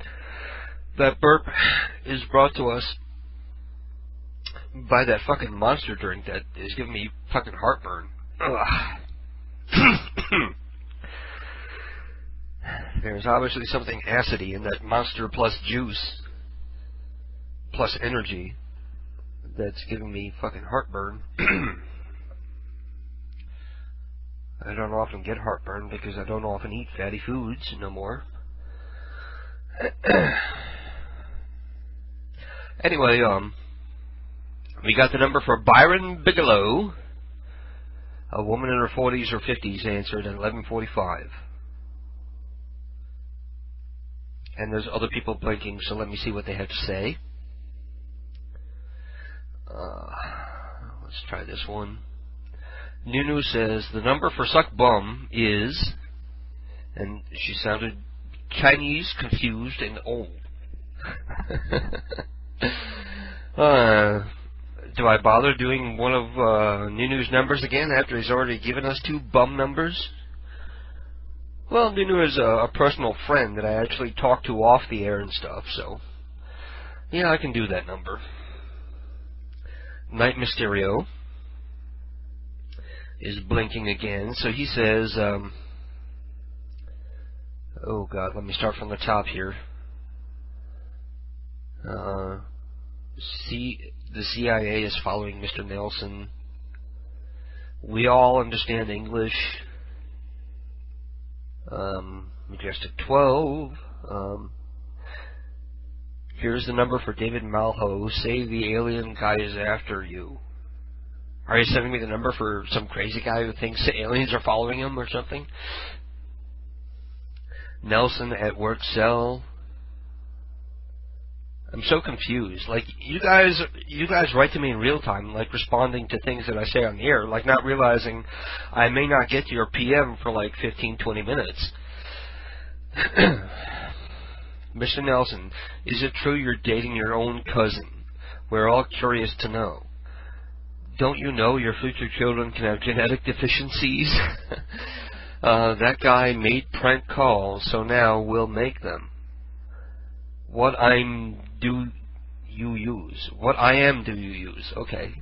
S1: that burp is brought to us by that fucking monster drink that is giving me fucking heartburn. There's obviously something acidy in that Monster plus juice plus energy that's giving me fucking heartburn. I don't often get heartburn because I don't often eat fatty foods no more. Anyway, we got the number for Byron Bigelow. A woman in her 40s or 50s answered at 11:45. And there's other people blinking, so let me see what they have to say. Let's try this one. Nunu says, the number for Suck Bum is... And she sounded Chinese, confused, and old. Do I bother doing one of Nunu's numbers again after he's already given us 2 bum numbers? Well, Nunu is a personal friend that I actually talk to off the air and stuff, so... Yeah, I can do that number. Night Mysterio is blinking again, so he says, oh god, let me start from the top here. The CIA is following Mr. Nelson. We all understand English. Majestic 12. Here's the number for David Malho. Say the alien guy is after you. Are you sending me the number for some crazy guy who thinks aliens are following him or something? Nelson at work cell. I'm so confused. Like, you guys write to me in real time, like responding to things that I say on the air, like not realizing I may not get to your PM for like 15, 20 minutes. Mr. Nelson, is it true you're dating your own cousin? We're all curious to know. Don't you know your future children can have genetic deficiencies? That guy made prank calls, so now we'll make them. What IM do you use? What IM do you use? Okay.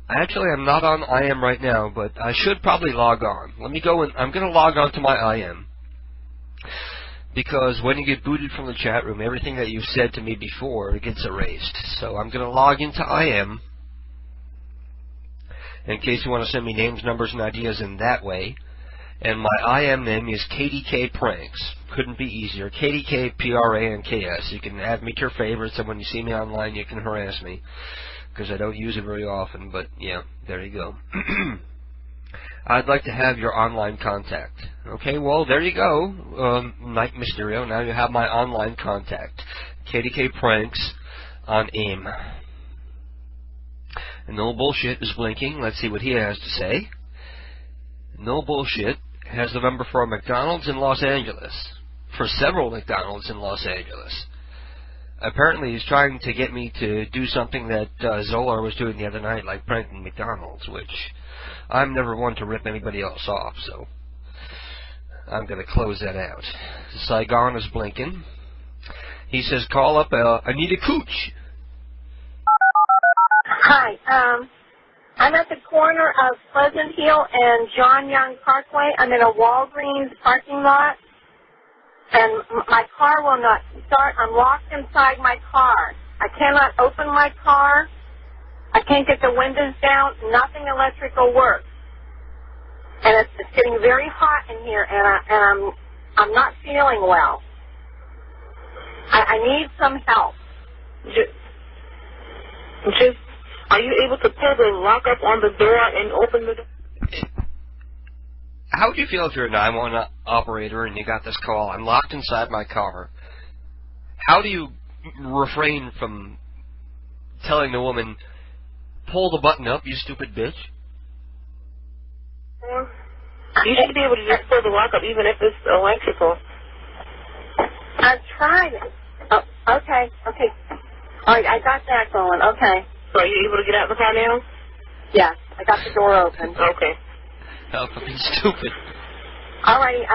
S1: Actually, I'm not on IM right now, but I should probably log on. Let me go and I'm going to log on to my IM. Because when you get booted from the chat room, everything that you've said to me before gets erased. So I'm going to log into IM. In case you want to send me names, numbers, and ideas in that way. And my IM name is KDK Pranks. Couldn't be easier. KDK PRANKS. You can add me to your favorites, and when you see me online, you can harass me. Because I don't use it very often, but yeah, there you go. I'd like to have your online contact. Okay, well, there you go. Night Mysterio, now you have my online contact. KDK Pranks on AIM. And No Bullshit is blinking. Let's see what he has to say. No Bullshit has the number for a McDonald's in Los Angeles. For several McDonald's in Los Angeles. Apparently he's trying to get me to do something that Zolar was doing the other night, like pranking McDonald's, which I'm never one to rip anybody else off, so I'm going to close that out. Saigon is blinking. He says, call up Anita Cooch.
S23: Hi,
S5: I'm at the corner of Pleasant Hill and John Young Parkway. I'm in a Walgreens parking lot, and my car will not start. I'm locked inside my car. I cannot open my car. I can't get the windows down. Nothing electrical works. And it's getting very hot in here, and I'm not feeling well. I need some help.
S6: Just, are you able to pull the lock up on the door and open the door?
S1: How would you feel if you're a 911 operator and you got this call? I'm locked inside my car. How do you refrain from telling the woman, pull the button up, you stupid bitch?
S6: You should be able to just pull the lock up even if it's electrical.
S5: I've tried it. Oh, okay. All right, I got that going. Okay.
S6: So are you able to get out of the car now?
S5: Yes, I got the door open.
S6: Okay.
S1: How fucking stupid.
S5: All right,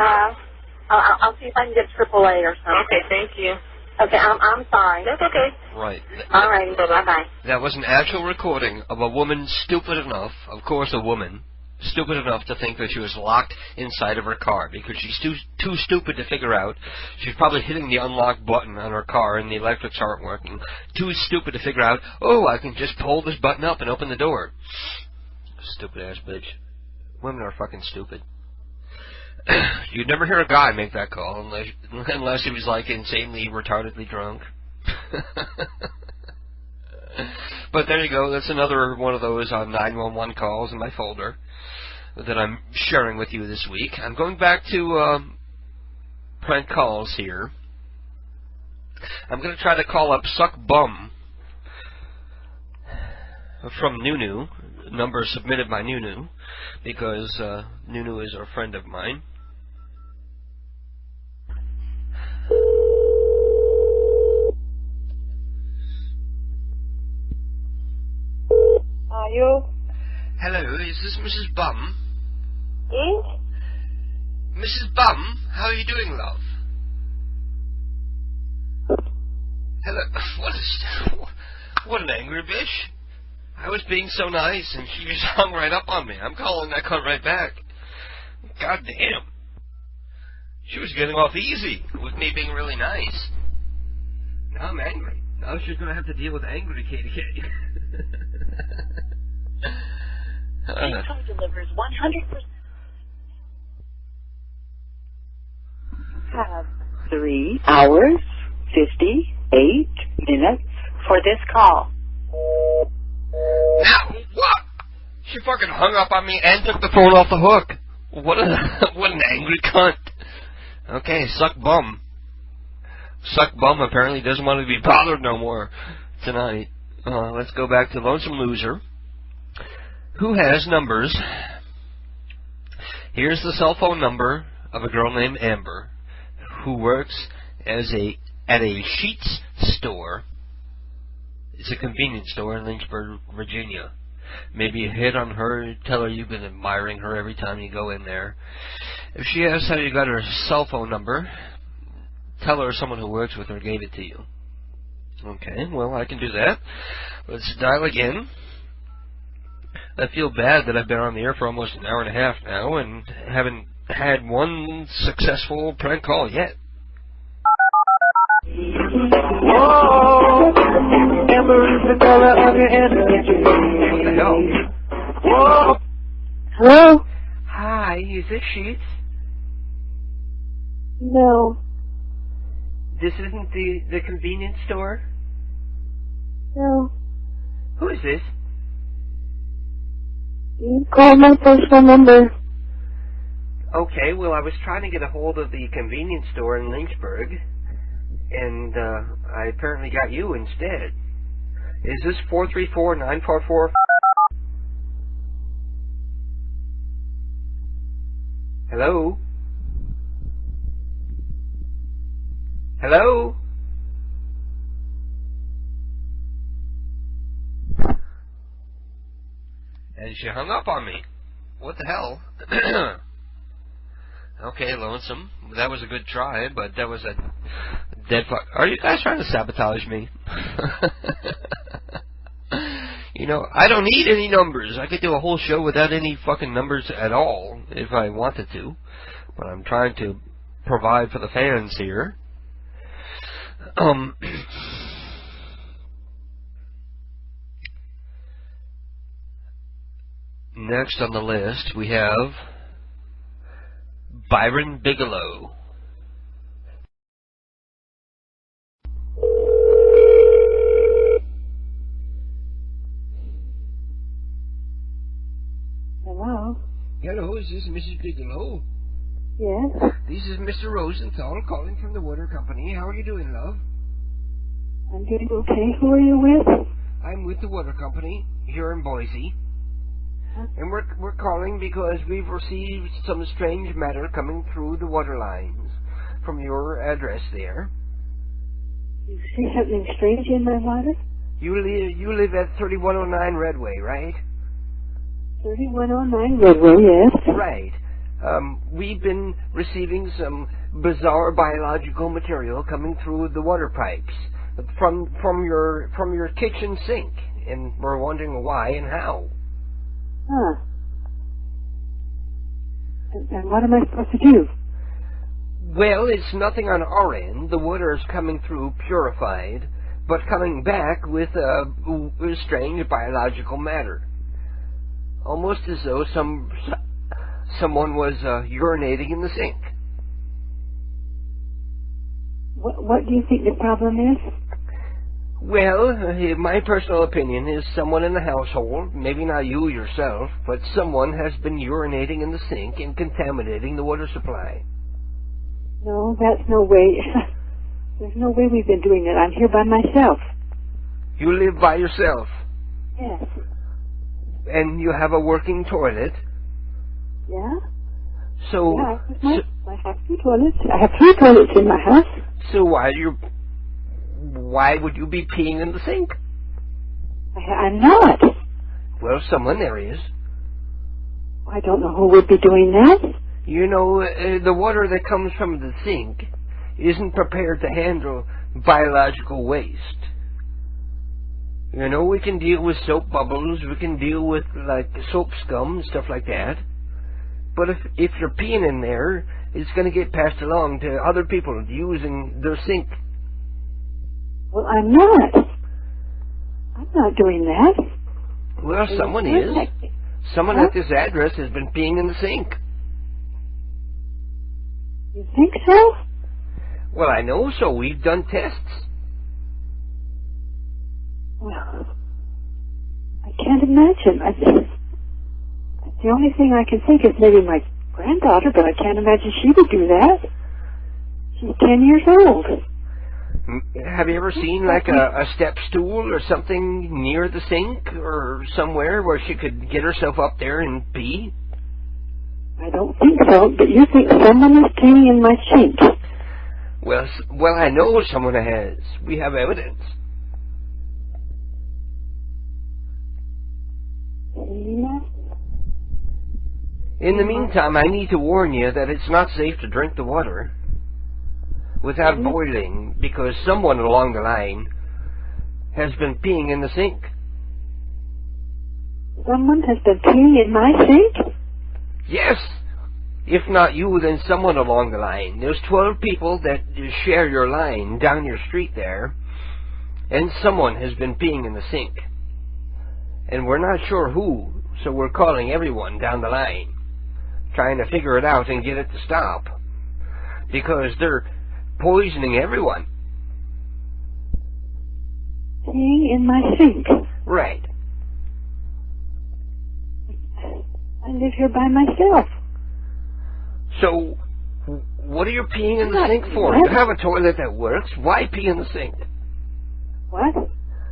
S5: I'll see if I can get AAA or something.
S6: Okay, thank you.
S5: Okay, I'm sorry.
S6: That's okay.
S1: Right.
S5: All right, bye-bye.
S1: That was an actual recording of a woman stupid enough, of course a woman, stupid enough to think that she was locked inside of her car because she's too stupid to figure out. She's probably hitting the unlock button on her car and the electrics aren't working. Too stupid to figure out, oh, I can just pull this button up and open the door. Stupid ass bitch. Women are fucking stupid. You'd never hear a guy make that call unless he was like insanely retardedly drunk. But there you go. That's another one of those 911 calls in my folder that I'm sharing with you this week. I'm going back to prank calls here. I'm going to try to call up Suck Bum from Nunu. Number submitted by Nunu because Nunu is a friend of mine.
S5: Are you?
S1: Hello, is this Mrs. Bum?
S5: Yes?
S1: Mrs. Bum, how are you doing, love? Hello. What an angry bitch. I was being so nice, and she just hung right up on me. I'm calling that cunt right back. God damn. She was getting off easy with me being really nice. Now I'm angry. Now she's going to have to deal with angry Katie K.
S9: This call delivers 100%.
S15: Have 3 hours, 58 minutes for this call.
S1: Now, what? She fucking hung up on me and took the phone off the hook. What an angry cunt. Okay, Suck Bum. Suck Bum apparently doesn't want to be bothered no more tonight. Let's go back to Lonesome Loser, who has numbers. Here's the cell phone number of a girl named Amber, who works at a Sheetz store. It's a convenience store in Lynchburg, Virginia. Maybe a hit on her. Tell her you've been admiring her every time you go in there. If she asks how you got her cell phone number, tell her someone who works with her gave it to you. Okay, well, I can do that. Let's dial again. I feel bad that I've been on the air for almost an hour and a half now and haven't had one successful prank call yet.
S8: Whoa, Amber is the color of your energy.
S1: What the hell?
S8: Whoa.
S5: Hello?
S1: Hi, is this Sheetz?
S5: No.
S1: This isn't the convenience store?
S5: No.
S1: Who is this?
S5: You called my personal number.
S1: Okay, well, I was trying to get a hold of the convenience store in Lynchburg, and I apparently got you instead. Is this 434-944? Hello? Hello? And she hung up on me. What the hell? Okay, Lonesome. That was a good try, but that was a dead fuck. Are you guys trying to sabotage me? You know, I don't need any numbers. I could do a whole show without any fucking numbers at all if I wanted to. But I'm trying to provide for the fans here. Next on the list, we have Byron Bigelow.
S2: Hello?
S7: Hello, is this Mrs. Bigelow?
S2: Yes?
S7: This is Mr. Rosenthal calling from the water company. How are you doing, love?
S2: I'm doing okay. Who are you with?
S7: I'm with the water company here in Boise. And we're calling because we've received some strange matter coming through the water lines from your address there.
S2: You see something strange in my water?
S7: You live at 3109 Redway, right?
S2: 3109 Redway, yes.
S7: Right. We've been receiving some bizarre biological material coming through the water pipes from your kitchen sink, and we're wondering why and how.
S2: Huh. And what am I supposed to do?
S7: Well, it's nothing on our end. The water is coming through purified, but coming back with a strange biological matter. Almost as though someone was urinating in the sink.
S2: What do you think the problem is?
S7: Well, my personal opinion is someone in the household, maybe not you yourself, but someone has been urinating in the sink and contaminating the water supply.
S2: No, that's no way. There's no way we've been doing it. I'm here by myself.
S7: You live by yourself?
S2: Yes.
S7: And you have a working toilet?
S2: Yeah?
S7: So...
S2: Yeah, I have two toilets. I have 3 toilets in my house.
S7: So why would you be peeing in the sink?
S2: I'm not.
S7: Well, someone there is.
S2: I don't know who would be doing that.
S7: You know, the water that comes from the sink isn't prepared to handle biological waste. You know, we can deal with soap bubbles, we can deal with, like, soap scum and stuff like that. But if you're peeing in there, it's going to get passed along to other people using their sink.
S2: Well, I'm not. I'm not doing that.
S7: Well, someone is. Someone at this address has been peeing in the sink.
S2: You think so?
S7: Well, I know so. We've done tests.
S2: Well, I can't imagine. The only thing I can think is maybe my granddaughter, but I can't imagine she would do that. She's 10 years old.
S7: Have you ever seen, like, a step stool or something near the sink or somewhere where she could get herself up there and pee?
S2: I don't think so, but you think someone is peeing in my sink.
S7: Well, I know someone has. We have evidence. In the meantime, I need to warn you that it's not safe to drink the water without boiling, because someone along the line has been peeing in the sink.
S2: Someone has been peeing in my sink?
S7: Yes. If not you, then someone along the line. There's 12 people that share your line down your street there, and someone has been peeing in the sink. And we're not sure who, so we're calling everyone down the line, trying to figure it out and get it to stop, because they're poisoning everyone.
S2: Peeing in my sink?
S7: Right.
S2: I live here by myself.
S7: So, what are you peeing in the sink for? You have a toilet that works. Why pee in the sink?
S2: What?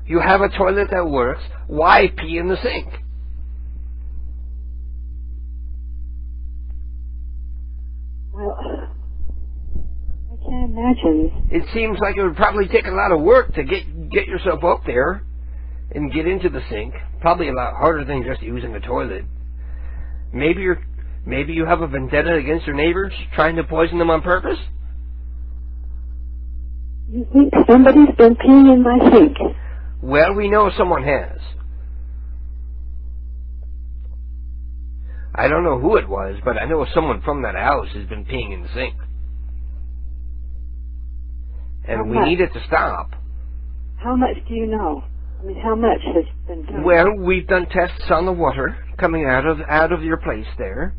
S7: You have a toilet that works. Why pee in the sink?
S2: Well, I can't imagine.
S7: It seems like it would probably take a lot of work to get yourself up there and get into the sink. Probably a lot harder than just using a toilet. Maybe you have a vendetta against your neighbors, trying to poison them on purpose?
S2: You think somebody's been peeing in my sink?
S7: Well, we know someone has. I don't know who it was, but I know someone from that house has been peeing in the sink. And we need it to stop.
S2: How much do you know? I mean, how much has been done?
S7: Well, we've done tests on the water coming out of your place there,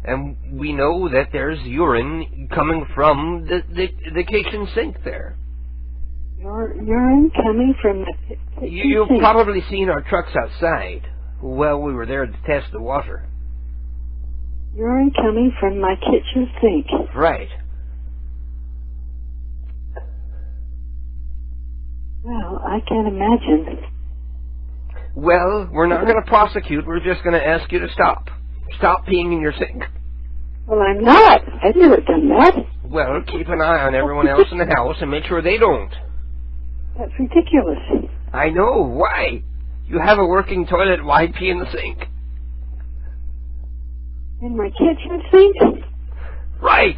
S7: and we know that there's urine coming from the kitchen sink there.
S2: Urine coming from the kitchen
S7: You've
S2: sink?
S7: probably seen our trucks outside while we were there to test the water.
S2: Urine coming from my kitchen sink.
S7: Right.
S2: Well, I can't imagine.
S7: Well, we're not going to prosecute. We're just going to ask you to stop. Stop peeing in your sink.
S2: Well, I'm not. I've never done that.
S7: Well, keep an eye on everyone else in the house and make sure they don't.
S2: That's ridiculous.
S7: I know. Why? You have a working toilet. Why pee in the sink?
S2: In my kitchen sink?
S7: Right.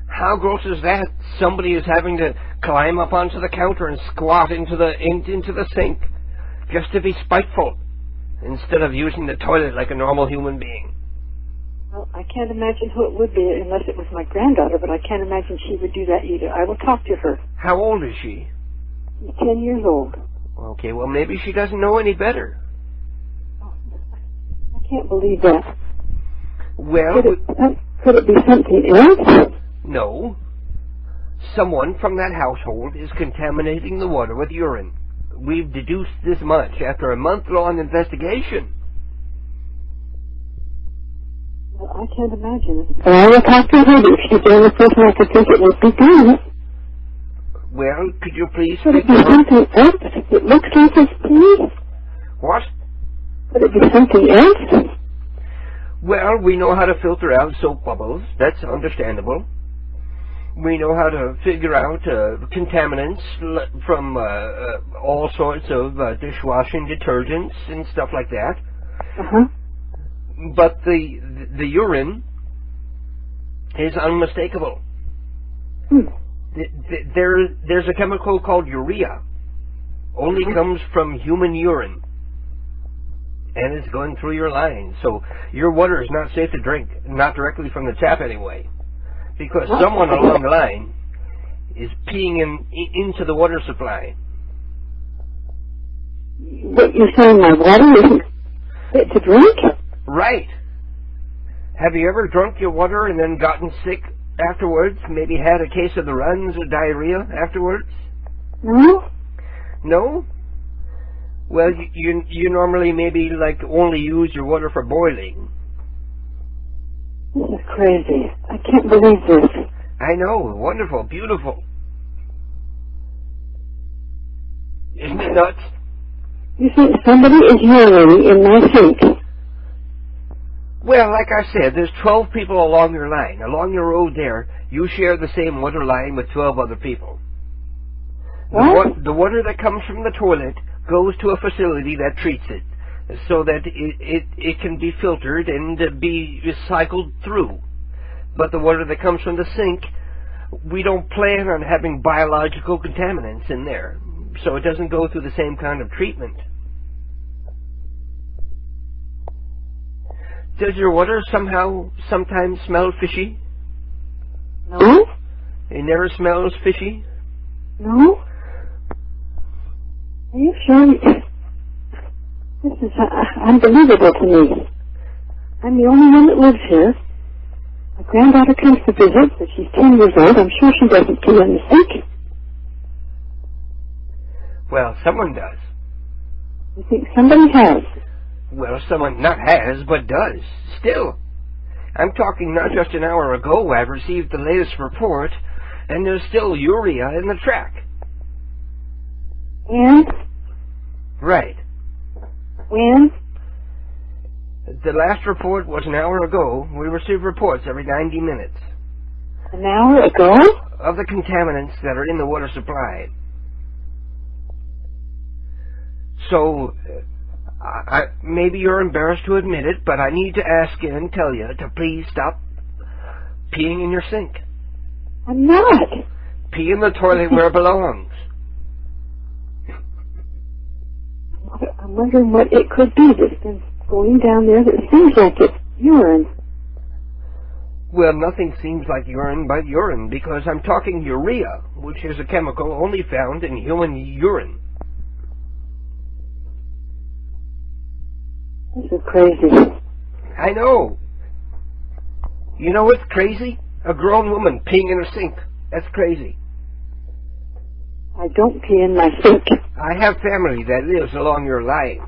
S7: How gross is that? Somebody is having to climb up onto the counter and squat into the sink just to be spiteful instead of using the toilet like a normal human being.
S2: Well, I can't imagine who it would be unless it was my granddaughter, but I can't imagine she would do that either. I will talk to her.
S7: How old is she?
S2: She's 10 years old.
S7: Okay, well, maybe she doesn't know any better.
S2: Oh, I can't believe that.
S7: Well,
S2: could it be something else?
S7: No. Someone from that household is contaminating the water with urine. We've deduced this much after a month-long investigation.
S2: Well, I can't imagine it. Well, I will talk to her. If she's the only person I could think it would be doing it.
S7: Well, could you please
S2: Could it
S7: speak
S2: be
S7: to her?
S2: something else? It looks like it's pee.
S7: What?
S2: Could it be something else?
S7: Well, we know how to filter out soap bubbles. That's understandable. We know how to figure out contaminants from all sorts of dishwashing detergents and stuff like that.
S2: Uh-huh.
S7: But the urine is unmistakable. There's a chemical called urea. Only comes from human urine. And it's going through your line. So your water is not safe to drink, not directly from the tap anyway. Because someone along the line is peeing into the water supply.
S2: But you're saying my water isn't fit to drink?
S7: Right. Have you ever drunk your water and then gotten sick afterwards? Maybe had a case of the runs or diarrhea afterwards?
S2: No.
S7: No? Well, you normally maybe like only use your water for boiling.
S2: This is crazy. I can't believe this.
S7: I know. Wonderful. Beautiful. Isn't it nuts?
S2: You think somebody is urinating in my sink?
S7: Well, like I said, there's 12 people along your line. Along your road there, you share the same water line with 12 other people.
S2: What?
S7: The water that comes from the toilet goes to a facility that treats it so that it can be filtered and be recycled through. But the water that comes from the sink, we don't plan on having biological contaminants in there, so it doesn't go through the same kind of treatment. Does your water sometimes smell fishy?
S2: No.
S7: It never smells fishy?
S2: No. Are you sure? This is unbelievable to me. I'm the only one that lives here. My granddaughter comes to visit, but she's 10 years old. I'm sure she doesn't pee in the sink.
S7: Well, someone does.
S2: You think somebody has?
S7: Well, someone not has, but does. Still. I'm talking not just an hour ago. I've received the latest report, and there's still urea in the track.
S2: And?
S7: Right.
S2: When?
S7: The last report was an hour ago. We receive reports every 90 minutes.
S2: An hour ago?
S7: Of the contaminants that are in the water supply. So, maybe you're embarrassed to admit it, but I need to ask you and tell you to please stop peeing in your sink.
S2: I'm not.
S7: Pee in the toilet where it belongs.
S2: I'm wondering what it could be that's been going down there that seems like it's urine.
S7: Well, nothing seems like urine but urine, because I'm talking urea, which is a chemical only found in human urine.
S2: This is crazy.
S7: I know. You know what's crazy? A grown woman peeing in her sink. That's crazy.
S2: I don't pee in my sink.
S7: I have family that lives along your line.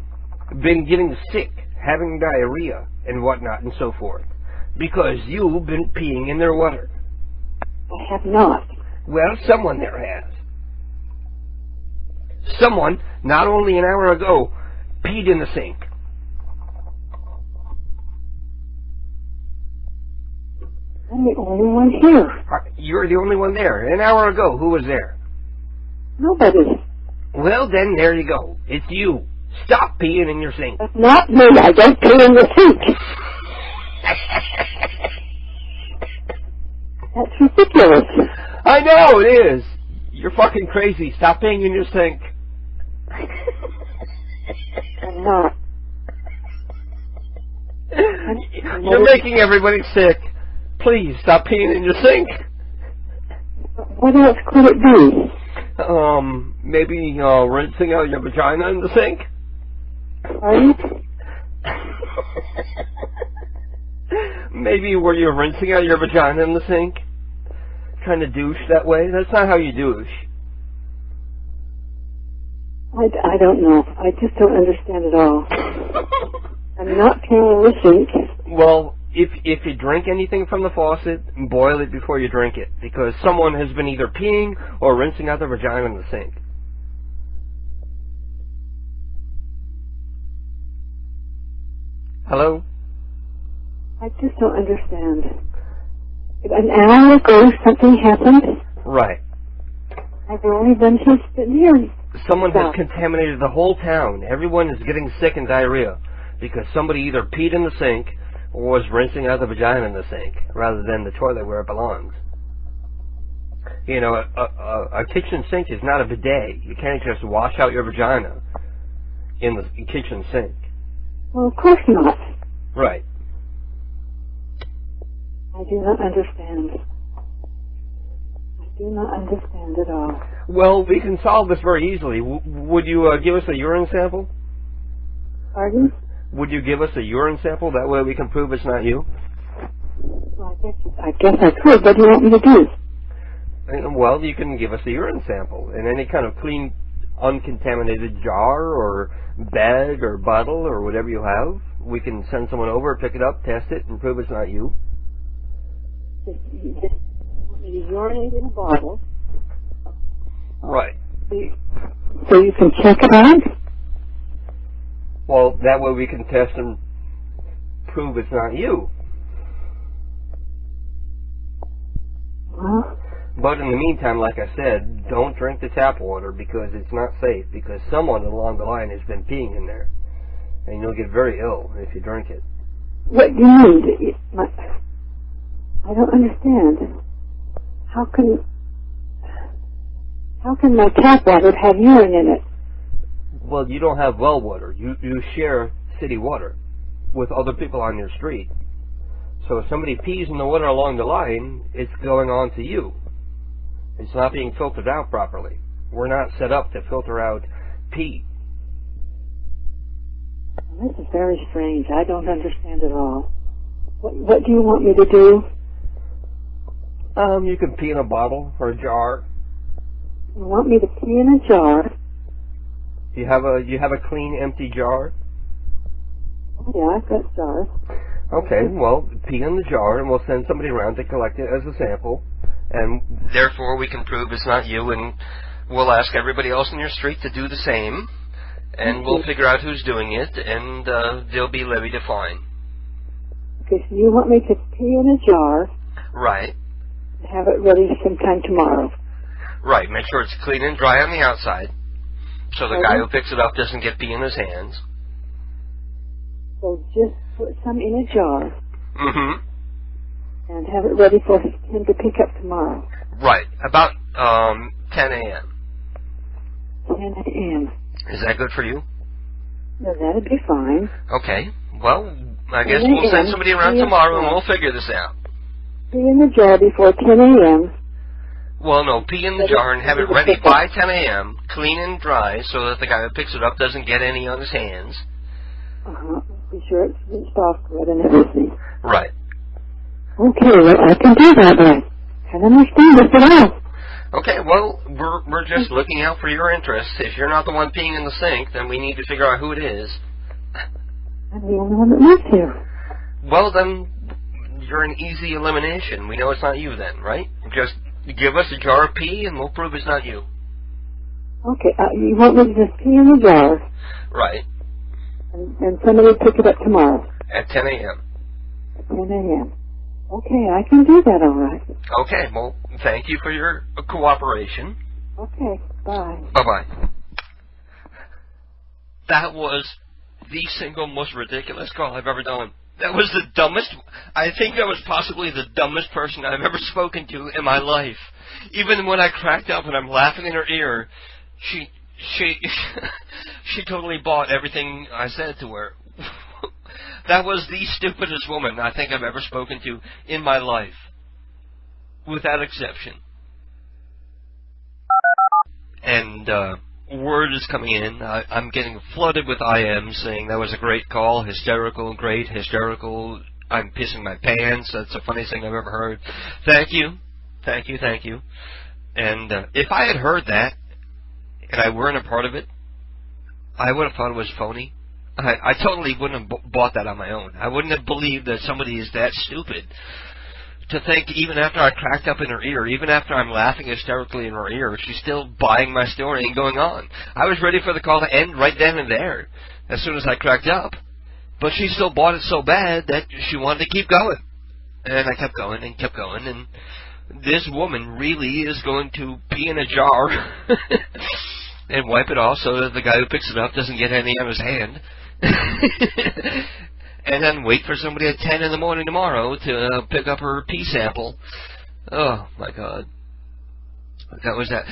S7: Been getting sick, having diarrhea, and whatnot, and so forth. Because you've been peeing in their water.
S2: I have not.
S7: Well, someone there has. Someone, not only an hour ago, peed in the sink.
S2: I'm the only one here.
S7: You're the only one there. An hour ago, who was there?
S2: Nobody.
S7: Well, then, there you go. It's you. Stop peeing in your sink.
S2: That's not me. I don't pee in the sink. That's ridiculous.
S7: I know, it is. You're fucking crazy. Stop peeing in your sink.
S2: I'm not.
S7: You're making everybody sick. Please, stop peeing in your sink.
S2: What else could it be?
S7: Maybe rinsing out your vagina in the sink?
S2: Pardon?
S7: Maybe were you rinsing out your vagina in the sink? Trying to douche that way? That's not how you douche.
S2: I don't know. I just don't understand it all. I'm not peeing in the sink.
S7: Well, if you drink anything from the faucet, boil it before you drink it, because someone has been either peeing or rinsing out their vagina in the sink. Hello?
S2: I just don't understand. An hour ago, something happened.
S7: Right.
S2: I've only been sitting here.
S7: Someone has contaminated the whole town. Everyone is getting sick and diarrhea because somebody either peed in the sink or was rinsing out the vagina in the sink rather than the toilet where it belongs. You know, a kitchen sink is not a bidet. You can't just wash out your vagina in the kitchen sink.
S2: Well, of course not.
S7: Right.
S2: I do not understand. I do not understand at all.
S7: Well, we can solve this very easily. Would you give us a urine sample?
S2: Pardon?
S7: Would you give us a urine sample? That way we can prove it's not you.
S2: Well, I guess I could. What do you want me to do?
S7: Well, you can give us a urine sample in any kind of clean, uncontaminated jar or bag or bottle or whatever you have. We can send someone over, pick it up, test it, and prove it's not you.
S2: You want me to urinate in a bottle?
S7: Right.
S2: So you can check it out?
S7: Well, that way we can test and prove it's not you.
S2: Well,
S7: but in the meantime, like I said, don't drink the tap water because it's not safe, because someone along the line has been peeing in there. And you'll get very ill if you drink it.
S2: what do you mean? I don't understand. How can my tap water have urine in it?
S7: Well, you don't have well water. You share city water with other people on your street. So if somebody pees in the water along the line, it's going on to you. It's not being filtered out properly. We're not set up to filter out pee.
S2: This is very strange. I don't understand at all. What do you want me to do?
S7: You can pee in a bottle or a jar.
S2: You want me to pee in a jar?
S7: You have a clean, empty jar?
S2: Yeah, I've got jars.
S7: Okay, well, pee in the jar, and we'll send somebody around to collect it as a sample. And therefore, we can prove it's not you, and we'll ask everybody else in your street to do the same. And we'll figure out who's doing it, and they'll be levied a fine.
S2: Okay, so you want me to pee in a jar.
S7: Right.
S2: And have it ready sometime tomorrow.
S7: Right, make sure it's clean and dry on the outside, so the guy who picks it up doesn't get pee in his hands.
S2: So just put some in a jar.
S7: Mm-hmm.
S2: And have it ready for him to pick up tomorrow.
S7: Right, about 10 a.m.
S2: 10 a.m.
S7: Is that good for you?
S2: No, that'd be fine.
S1: Okay. Well, I guess we'll send somebody around tomorrow and we'll figure this out.
S2: Pee in the jar before 10 a.m.
S1: Well, no, pee in the jar and have it ready by 10 a.m., clean and dry, so that the guy who picks it up doesn't get any on his hands.
S2: Be sure it's rinsed off good and everything.
S1: Right.
S2: Okay, well, I can do that, but I can't understand this at all.
S1: Okay, well, we're just looking out for your interests. If you're not the one peeing in the sink, then we need to figure out who it is.
S2: I'm the only one that lives here.
S1: Well, then, you're an easy elimination. We know it's not you then, right? Just give us a jar of pee and we'll prove it's not you.
S2: Okay, you want me to just pee in the jar?
S1: Right.
S2: And somebody will pick it up tomorrow?
S1: At 10 a.m.
S2: At 10 a.m. Okay, I can do that all right.
S1: Okay, well, thank you for your cooperation.
S2: Okay, bye.
S1: Bye-bye. That was the single most ridiculous call I've ever done. That was the dumbest, I think that was possibly the dumbest person I've ever spoken to in my life. Even when I cracked up and I'm laughing in her ear, she totally bought everything I said to her. That was the stupidest woman I think I've ever spoken to in my life. Without exception. And, word is coming in. I'm getting flooded with IMs saying that was a great call, hysterical, great, hysterical, I'm pissing my pants, that's the funniest thing I've ever heard. Thank you. Thank you, thank you. And if I had heard that, and I weren't a part of it, I would have thought it was phony. I totally wouldn't have bought that on my own. I wouldn't have believed that somebody is that stupid to think even after I cracked up in her ear, even after I'm laughing hysterically in her ear, she's still buying my story and going on. I was ready for the call to end right then and there, as soon as I cracked up. But she still bought it so bad that she wanted to keep going. And I kept going and kept going, and this woman really is going to pee in a jar and wipe it off so that the guy who picks it up doesn't get any on his hand. And then wait for somebody at 10 in the morning tomorrow to pick up her pee sample. Oh my God, that was that.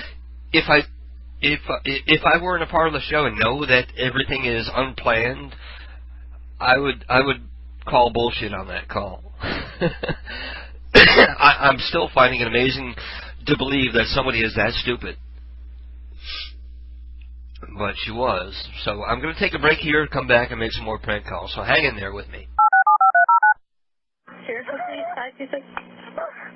S1: If I weren't a part of the show and know that everything is unplanned, I would call bullshit on that call. I'm still finding it amazing to believe that somebody is that stupid. But she was. So I'm going to take a break here, come back, and make some more prank calls. So hang in there with me.
S5: Sheriff, please, 526.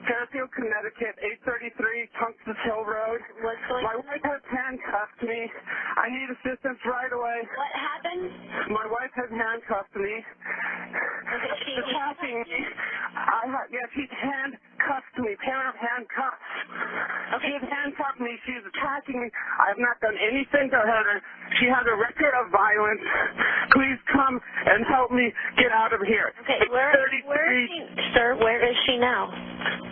S20: Fairfield, Connecticut, 833 Tungus Hill Road.
S5: What's going on?
S20: My wife has handcuffed me. I need assistance right away.
S5: What happened?
S20: My wife has handcuffed me.
S5: Okay,
S20: she's attacking me. Yes, she's handcuffed me. Pair of handcuffs. Okay. She's handcuffed me. She's attacking me. I have not done anything to hurt her. She has a record of violence. Please come and help me get out of here.
S5: Okay, where is she, sir? Where is she now?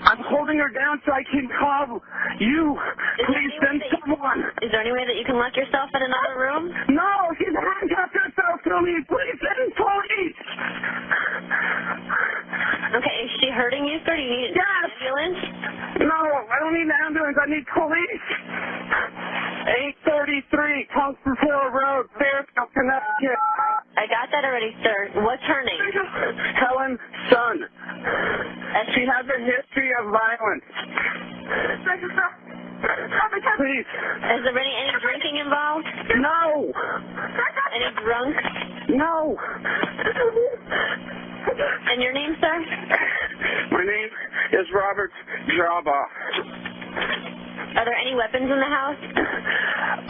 S20: I'm holding her down so I can call you. Please send someone.
S5: Is there any way that you can lock yourself in another room?
S20: No, she's handcuffed herself to me. Please send police.
S5: Okay, is she hurting you, sir? Do you need an ambulance?
S20: No, I don't need an ambulance. I need police. 833 Tungus Hill Road, Fairfield, Connecticut.
S5: I got that already, sir. What's her name?
S20: Helen Sun. She has a history of violence. Please.
S5: Has there been any drinking involved?
S20: No.
S5: Any drunk?
S20: No.
S5: And your name, sir?
S20: My name is Robert Java.
S5: Are there any weapons in the house?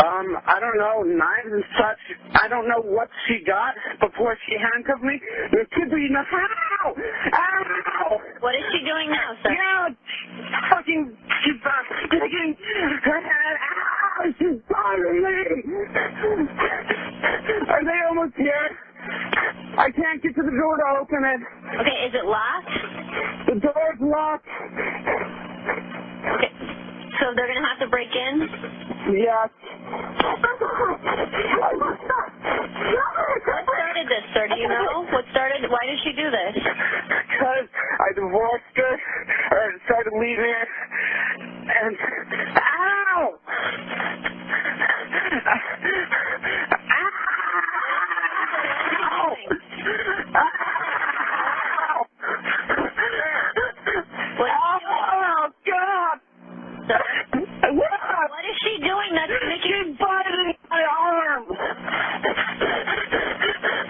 S20: I don't know, knives and such. I don't know what she got before she handcuffed me. It could be in the house. Ow!
S5: What is she doing now, sir?
S20: Yeah, fucking, she's sticking her head. Ow! She's bothering me. Are they almost here? I can't get to the door to open it.
S5: Okay, is it locked?
S20: The door's locked.
S5: Okay. So they're going to have to break in?
S20: Yes.
S5: What started this, sir? Do you know? Why did she do this?
S20: Because I divorced her, or started leaving her, and... Ow!
S5: doing that to make you...
S20: Keep biting my arm.
S5: Is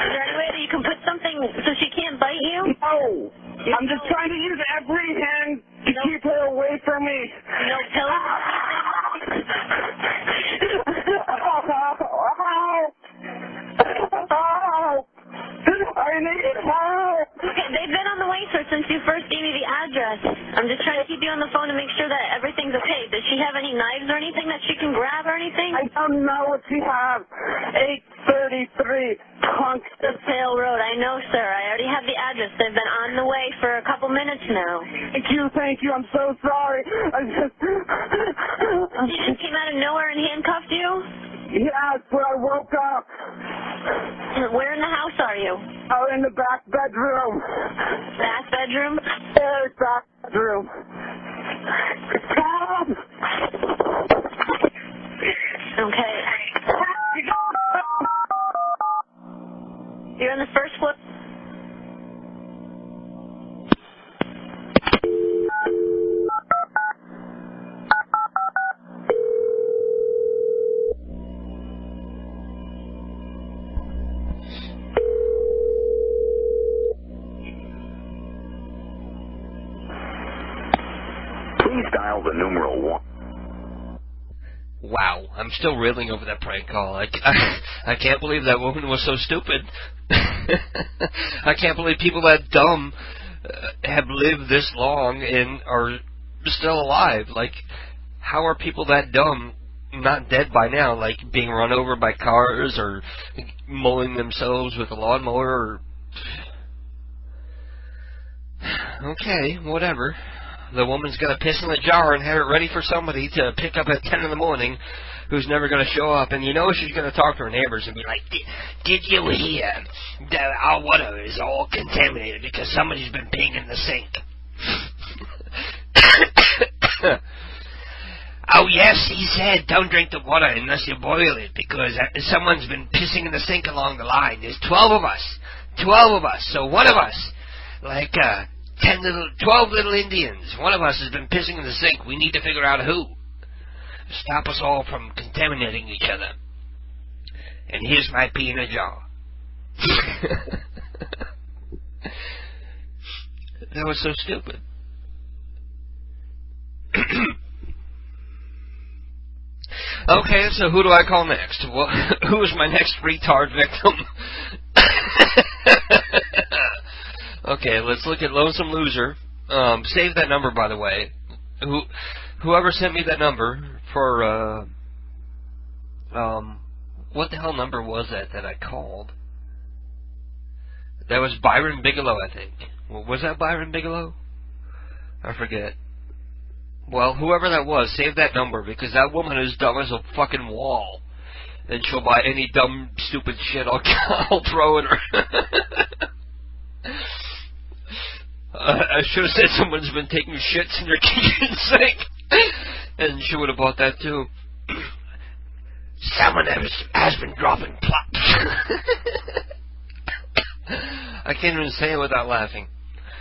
S5: there any way that you can put something so she can't bite you?
S20: No. I'm just trying to use every hand to keep her away from me.
S5: No pillow?
S20: I need help.
S5: Okay, they've been on the way, sir, since you first gave me the address. I'm just trying to keep you on the phone to make sure that everything's okay. Does she have any knives or anything that she can grab or anything?
S20: I don't know what she has. 833
S5: The Sale Road. I know, sir. I already have the address. They've been on the way for a couple minutes now.
S20: Thank you. I'm so sorry.
S5: She just came out of nowhere and handcuffed you?
S20: Yeah, that's where I woke up.
S5: Where in the house are you?
S20: Oh, in the back bedroom.
S5: Back bedroom?
S20: Yeah, back bedroom. Come!
S5: Okay. You're on the first floor?
S8: Please dial the numeral 1.
S1: Wow, I'm still reeling over that prank call. I can't believe that woman was so stupid. I can't believe people that dumb have lived this long and are still alive. Like, how are people that dumb not dead by now? Like, being run over by cars or mowing themselves with a lawnmower or... Okay, whatever. The woman's going to piss in the jar and have it ready for somebody to pick up at 10 in the morning who's never going to show up. And you know she's going to talk to her neighbors and be like, did you hear that our water is all contaminated because somebody's been peeing in the sink? Oh, yes, he said don't drink the water unless you boil it because someone's been pissing in the sink along the line. There's 12 of us. 12 of us. So one of us, like... 12 little Indians. One of us has been pissing in the sink. We need to figure out who. Stop us all from contaminating each other. And here's my pee in a jar. That was so stupid. Okay, so who do I call next? Well, who is my next retard victim? Okay, let's look at Lonesome Loser. Save that number, by the way. Whoever sent me that number for, what the hell number was that I called? That was Byron Bigelow, I think. Was that Byron Bigelow? I forget. Well, whoever that was, save that number, because that woman is dumb as a fucking wall. And she'll buy any dumb, stupid shit I'll throw at her. I should have said someone's been taking shits in your kitchen sink. And she would have bought that too. Someone has been dropping plops. I can't even say it without laughing.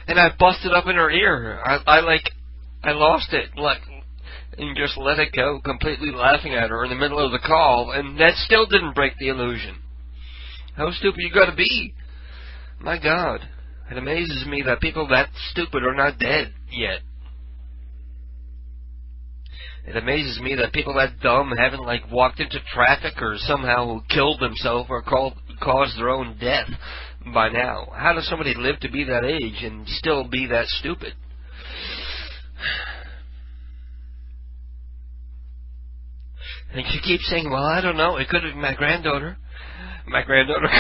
S1: And I busted up in her ear. I lost it, and just let it go, completely laughing at her in the middle of the call, and that still didn't break the illusion. How stupid you gotta be? My God. It amazes me that people that stupid are not dead yet. It amazes me that people that dumb haven't, walked into traffic or somehow killed themselves or caused their own death by now. How does somebody live to be that age and still be that stupid? And she keeps saying, well, I don't know, it could have been my granddaughter. My granddaughter,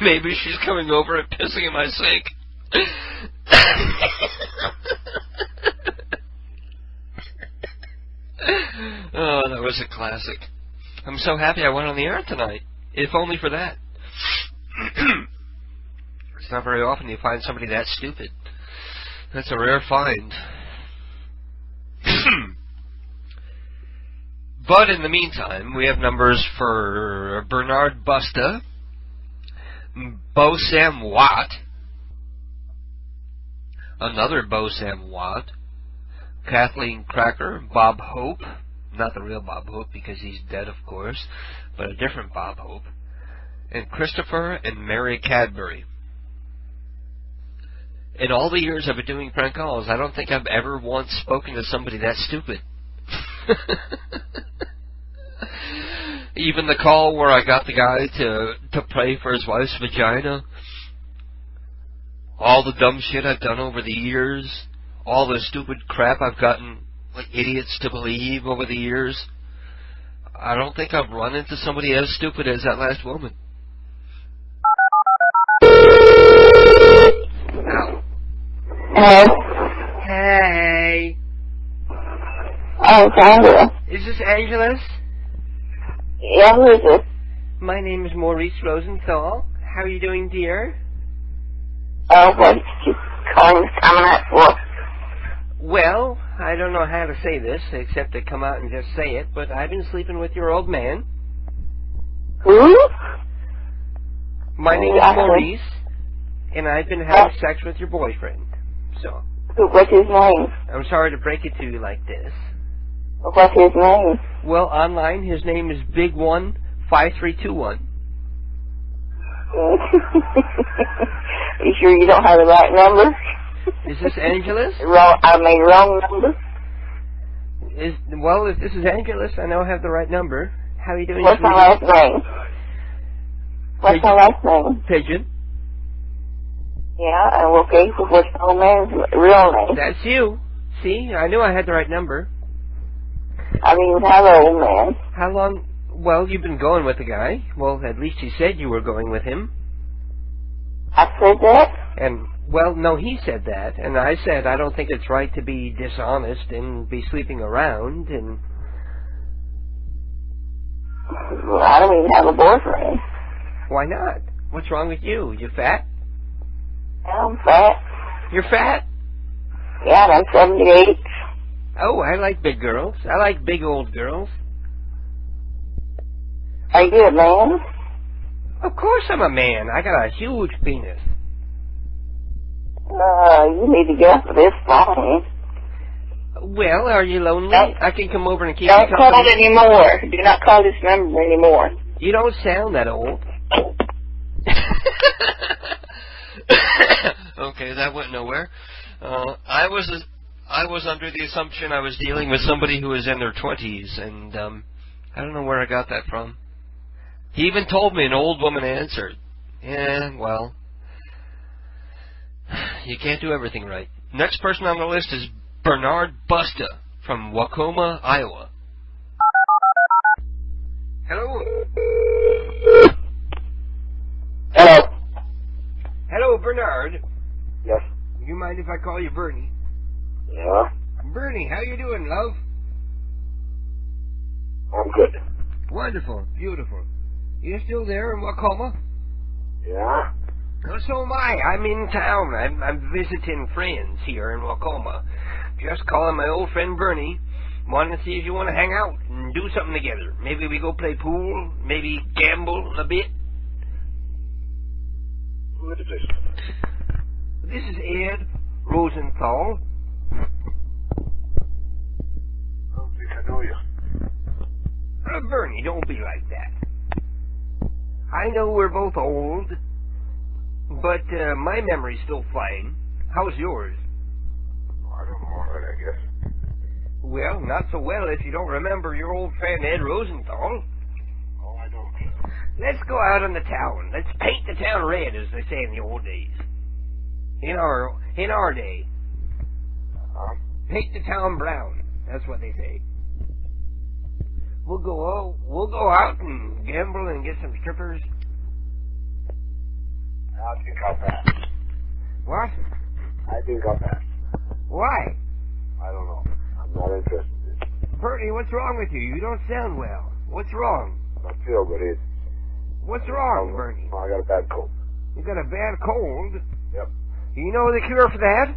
S1: maybe she's coming over and pissing in my sink. Oh, that was a classic. I'm so happy I went on the air tonight, if only for that. It's not very often you find somebody that stupid. That's a rare find. But in the meantime, we have numbers for Bernard Busta, Bo Sam Watt, another Bo Sam Watt, Kathleen Cracker, Bob Hope,
S7: Not the real Bob Hope, because he's dead, of course, but a different Bob Hope. And Christopher and Mary Cadbury. In all the years I've been doing prank calls, I don't think I've ever once spoken to somebody that stupid. Even the call where I got the guy to pray for his wife's vagina. All the dumb shit I've done over the years. All the stupid crap I've gotten like idiots to believe over the years. I don't think I've run into somebody as stupid as that last woman. Ow.
S5: Hello?
S7: Hey.
S5: Oh, Sandra.
S7: Is this Angelus?
S5: Yeah, who is this?
S7: My name is Maurice Rosenthal. How are you doing, dear?
S5: What did you calling this coming out for?
S7: Well, I don't know how to say this, except to come out and just say it, but I've been sleeping with your old man.
S5: Who?
S7: My name is Maurice, and I've been having sex with your boyfriend. So.
S5: What's his name?
S7: I'm sorry to break it to you like this.
S5: What's his name?
S7: Well, online, his name is Big15321.
S5: You sure you don't have the right number?
S7: Is this Angelus?
S5: Wrong number?
S7: Well, if this is Angelus, I know I have the right number. How are you doing?
S5: What's my last name? What's my last name?
S7: Pigeon.
S5: Yeah, okay, so what's the old man's real name?
S7: That's you. See, I knew I had the right number.
S5: I mean, hello, old man.
S7: How long? Well, you've been going with the guy. Well, at least you said you were going with him.
S5: I said that?
S7: And, well, no, he said that. And I said I don't think it's right to be dishonest and be sleeping around and...
S5: Well, I don't even have a boyfriend.
S7: Why not? What's wrong with you? You fat?
S5: I'm fat.
S7: You're fat?
S5: Yeah, I'm 78.
S7: Oh, I like big girls. I like big old girls.
S5: Are you a man?
S7: Of course I'm a man. I got a huge penis.
S5: You need to get off of this phone.
S7: Well, are you lonely? I can come over and keep you
S5: company. Don't call anymore. Do not call this number anymore.
S7: You don't sound that old. Okay, that went nowhere. I was under the assumption I was dealing with somebody who was in their 20s, and I don't know where I got that from. He even told me an old woman answered. Yeah, well, you can't do everything right. Next person on the list is Bernard Busta from Waukoma, Iowa. Hello?
S10: Hello.
S7: Hello, Bernard.
S10: Yes.
S7: You mind if I call you Bernie?
S10: Yeah.
S7: Bernie, how you doing, love?
S10: I'm good.
S7: Wonderful. Beautiful. You still there in Waukoma?
S10: Yeah.
S7: Well, so am I. I'm in town. I'm visiting friends here in Waukoma. Just calling my old friend Bernie. Wanting to see if you want to hang out and do something together. Maybe we go play pool. Maybe gamble a bit.
S10: Who is this?
S7: This is Ed Rosenthal.
S10: I don't think I know you.
S7: Bernie, don't be like that. I know we're both old, but my memory's still fine. How's yours?
S10: I don't know, all right, I guess.
S7: Well, not so well if you don't remember your old friend Ed Rosenthal.
S10: Oh, I don't.
S7: Let's go out in the town. Let's paint the town red, as they say in the old days. In our day. Paint the town brown. That's what they say. We'll go out and gamble and get some strippers.
S10: I think I'll pass.
S7: What?
S10: I think I'll pass.
S7: Why?
S10: I don't know. I'm not interested in this.
S7: Bernie, what's wrong with you? You don't sound well. What's wrong?
S10: I feel good.
S7: What's wrong, Bernie?
S10: Oh, I got a bad cold.
S7: You got a bad cold?
S10: Yep.
S7: You know the cure for that?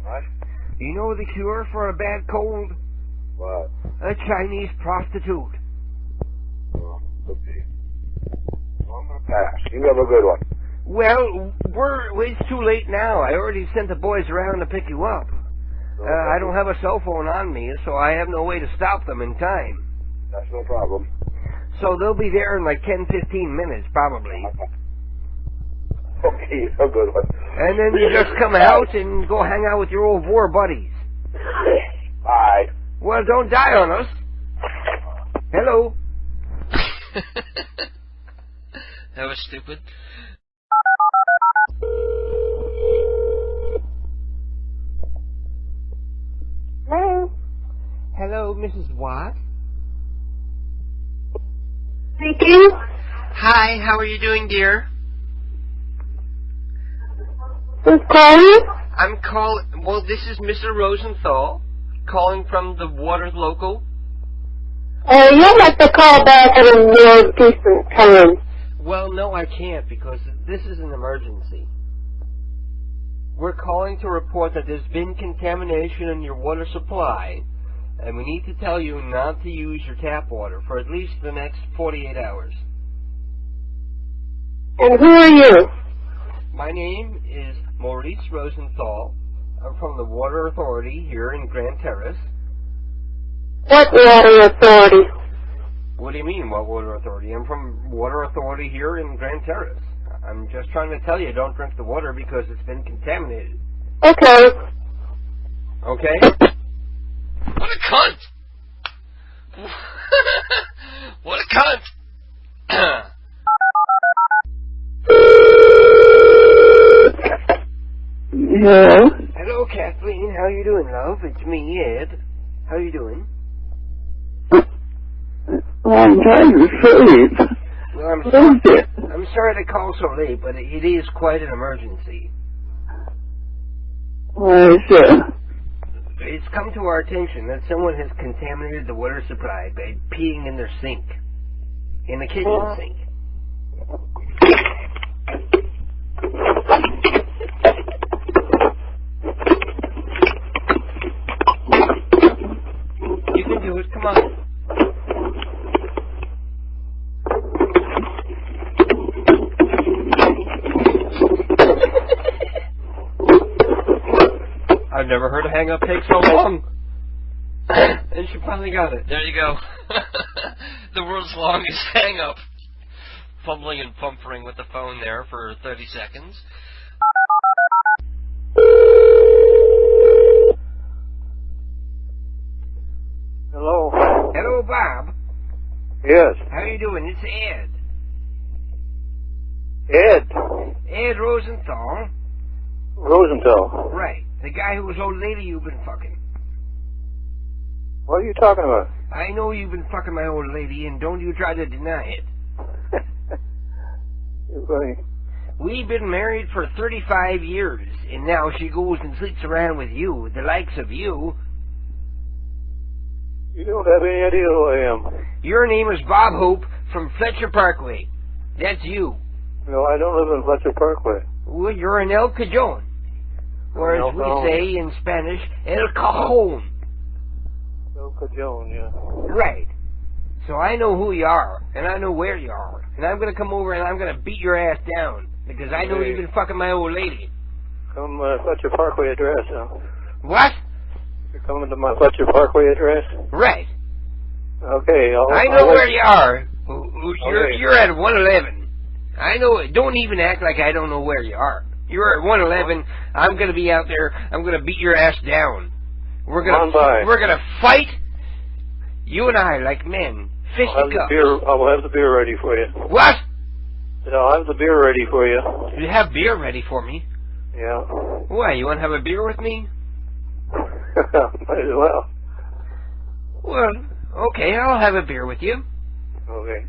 S10: What?
S7: You know the cure for a bad cold?
S10: What?
S7: A Chinese prostitute.
S10: Oh, okay. Well, I'm gonna pass. You have a good one.
S7: Well, it's too late now. I already sent the boys around to pick you up. I don't have a cell phone on me, so I have no way to stop them in time.
S10: That's no problem.
S7: So they'll be there in like 10, 15 minutes, probably.
S10: Okay, a good one.
S7: And then you just come out and go hang out with your old war buddies.
S10: Bye.
S7: Well, don't die on us. Hello.
S1: That was stupid.
S5: Hello.
S7: Hello, Mrs. Watt.
S5: Speaking.
S1: Hi, how are you doing, dear?
S5: Who's calling?
S1: I'm calling. Well, this is Mr. Rosenthal, calling from the water local.
S5: You'll have to call back at a more decent time.
S7: Well, no, I can't because this is an emergency. We're calling to report that there's been contamination in your water supply, and we need to tell you not to use your tap water for at least the next 48 hours.
S5: And who are you?
S7: My name is Maurice Rosenthal. I'm from the Water Authority here in Grand Terrace.
S5: What water authority?
S7: What do you mean, what water authority? I'm from Water Authority here in Grand Terrace. I'm just trying to tell you, don't drink the water because it's been contaminated.
S5: Okay.
S7: Okay?
S1: What a cunt! What a cunt!
S15: Hello?
S7: Hello, Kathleen. How you doing, love? It's me, Ed. How you doing?
S15: I'm trying to sleep.
S7: Well, I'm sorry to call so late, but it is quite an emergency.
S15: Why, sir?
S7: It's come to our attention that someone has contaminated the water supply by peeing in their sink. In the kitchen sink. You can do it, come on. I've never heard a hang-up take so long. And she finally got it.
S1: There you go. The world's longest hang-up. Fumbling and pumpering with the phone there for 30 seconds.
S10: Hello.
S7: Hello, Bob.
S10: Yes.
S7: How you doing? It's Ed.
S10: Ed.
S7: Ed Rosenthal.
S10: Rosenthal.
S7: Right. The guy whose old lady you've been fucking.
S10: What are you talking about?
S7: I know you've been fucking my old lady, and don't you try to deny it.
S10: You're funny.
S7: We've been married for 35 years, and now she goes and sleeps around with you, the likes of you.
S10: You don't have any idea who I am.
S7: Your name is Bob Hope from Fletcher Parkway. That's you.
S10: No, I don't live in Fletcher Parkway.
S7: Well, you're an El Cajon. Or as we say in Spanish, El Cajon.
S10: El Cajon, yeah.
S7: Right. So I know who you are, and I know where you are. And I'm going to come over and I'm going to beat your ass down. Because I know you've been fucking my old lady.
S10: Come Fletcher Parkway address, huh?
S7: What?
S10: You're coming to my Fletcher Parkway address?
S7: Right.
S10: Okay,
S7: I know where you are.
S10: Okay.
S7: You're at 111. I know it. Don't even act like I don't know where you are. You're at 111. I'm going to be out there. I'm going to beat your ass down. We're gonna fight. You and I, like men, fisticuffs.
S10: I'll have the beer ready for you.
S7: What?
S10: I'll have the beer ready for you.
S7: You have beer ready for me?
S10: Yeah.
S7: Why? You want to have a beer with me?
S10: Might as well.
S7: Well, okay. I'll have a beer with you.
S10: Okay.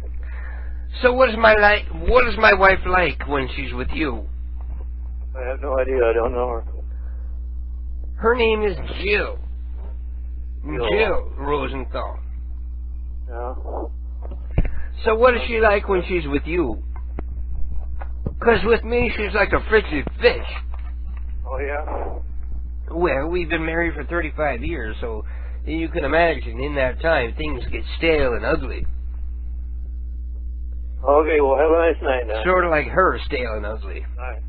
S7: So what is my wife like when she's with you?
S10: I have no idea. I don't know her.
S7: Her name is Jill. Jill Rosenthal.
S10: Yeah.
S7: So what is she like when she's with you? 'Cause with me, she's like a frigid fish.
S10: Oh, yeah?
S7: Well, we've been married for 35 years, so you can imagine in that time things get stale and ugly.
S10: Okay, well, have a nice night now.
S7: Sort of like her, stale and ugly.
S10: All right.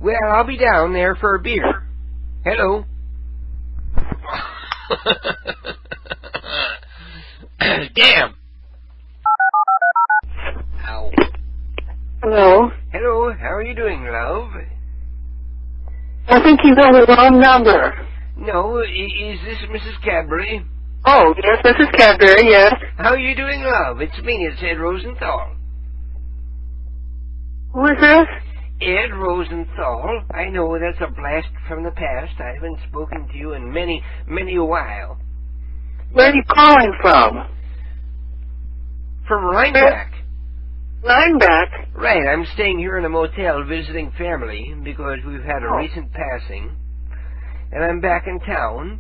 S7: Well, I'll be down there for a beer. Hello. Damn! Ow.
S15: Hello?
S7: Hello, how are you doing, love?
S15: I think you got the wrong number.
S7: No, is this Mrs. Cadbury?
S15: Oh, yes, Mrs. Cadbury, yes.
S7: How are you doing, love? It's me, it's Ed Rosenthal.
S15: Who is this?
S7: Ed Rosenthal. I know that's a blast from the past. I haven't spoken to you in many a while.
S15: Where are you calling from?
S7: From Rhinebeck.
S15: Rhinebeck?
S7: Right, I'm staying here in a motel visiting family because we've had a recent passing. And I'm back in town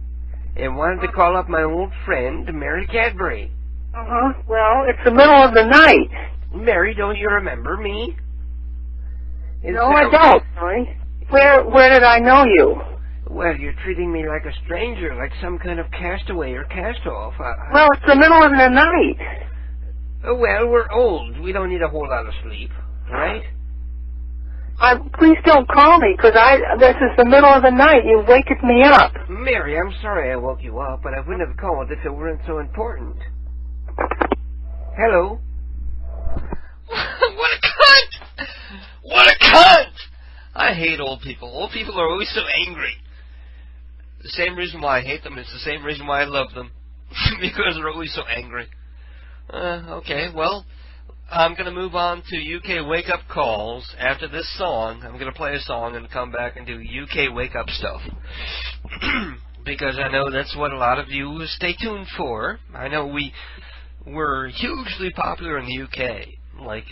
S7: and wanted to call up my old friend, Mary Cadbury.
S15: Uh-huh. Well, it's the middle of the night.
S7: Mary, don't you remember me?
S15: No, I don't. Sorry. Where did I know you?
S7: Well, you're treating me like a stranger, like some kind of castaway or cast-off.
S15: Well, it's the middle of the night.
S7: Oh, well, we're old. We don't need a whole lot of sleep, right?
S15: Please don't call me, because this is the middle of the night. You're waking me up.
S7: Mary, I'm sorry I woke you up, but I wouldn't have called if it weren't so important. Hello? What a cunt! What a cunt! I hate old people. Old people are always so angry. The same reason why I hate them is the same reason why I love them. Because they're always so angry. Okay, well, I'm going to move on to UK wake-up calls. After this song, I'm going to play a song and come back and do UK wake-up stuff. Because I know that's what a lot of you stay tuned for. I know we're hugely popular in the UK. Like,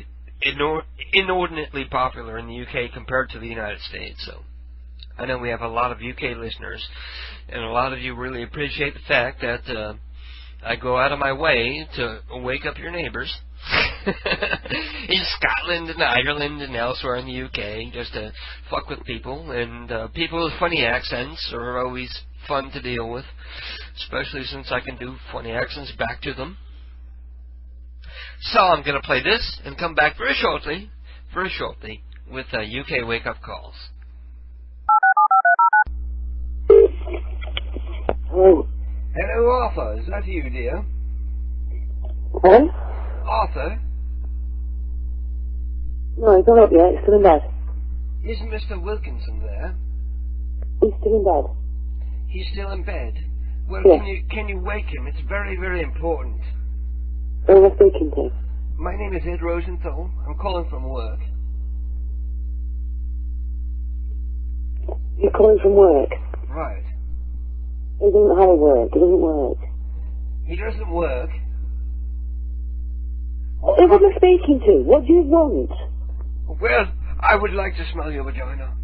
S7: inordinately popular in the UK compared to the United States. So I know we have a lot of UK listeners, and a lot of you really appreciate the fact that I go out of my way to wake up your neighbors in Scotland and Ireland and elsewhere in the UK, just to fuck with people. And people with funny accents are always fun to deal with, especially since I can do funny accents back to them. So I'm going to play this and come back very shortly with UK wake-up calls.
S15: Hello.
S7: Hello, Arthur. Is that you, dear?
S15: Hello?
S7: Arthur?
S15: No, he's not up yet. He's still in bed.
S7: Isn't Mr. Wilkinson there?
S15: He's still in bed.
S7: He's still in bed? Well,
S15: yes.
S7: Can you wake him? It's very, very important.
S15: Who am I speaking to?
S7: My name is Ed Rosenthal. I'm calling from work.
S15: You're calling from work?
S7: Right.
S15: He doesn't have a work. He doesn't work.
S7: He doesn't work?
S15: Who am I speaking to? What do you want?
S7: Well, I would like to smell your vagina.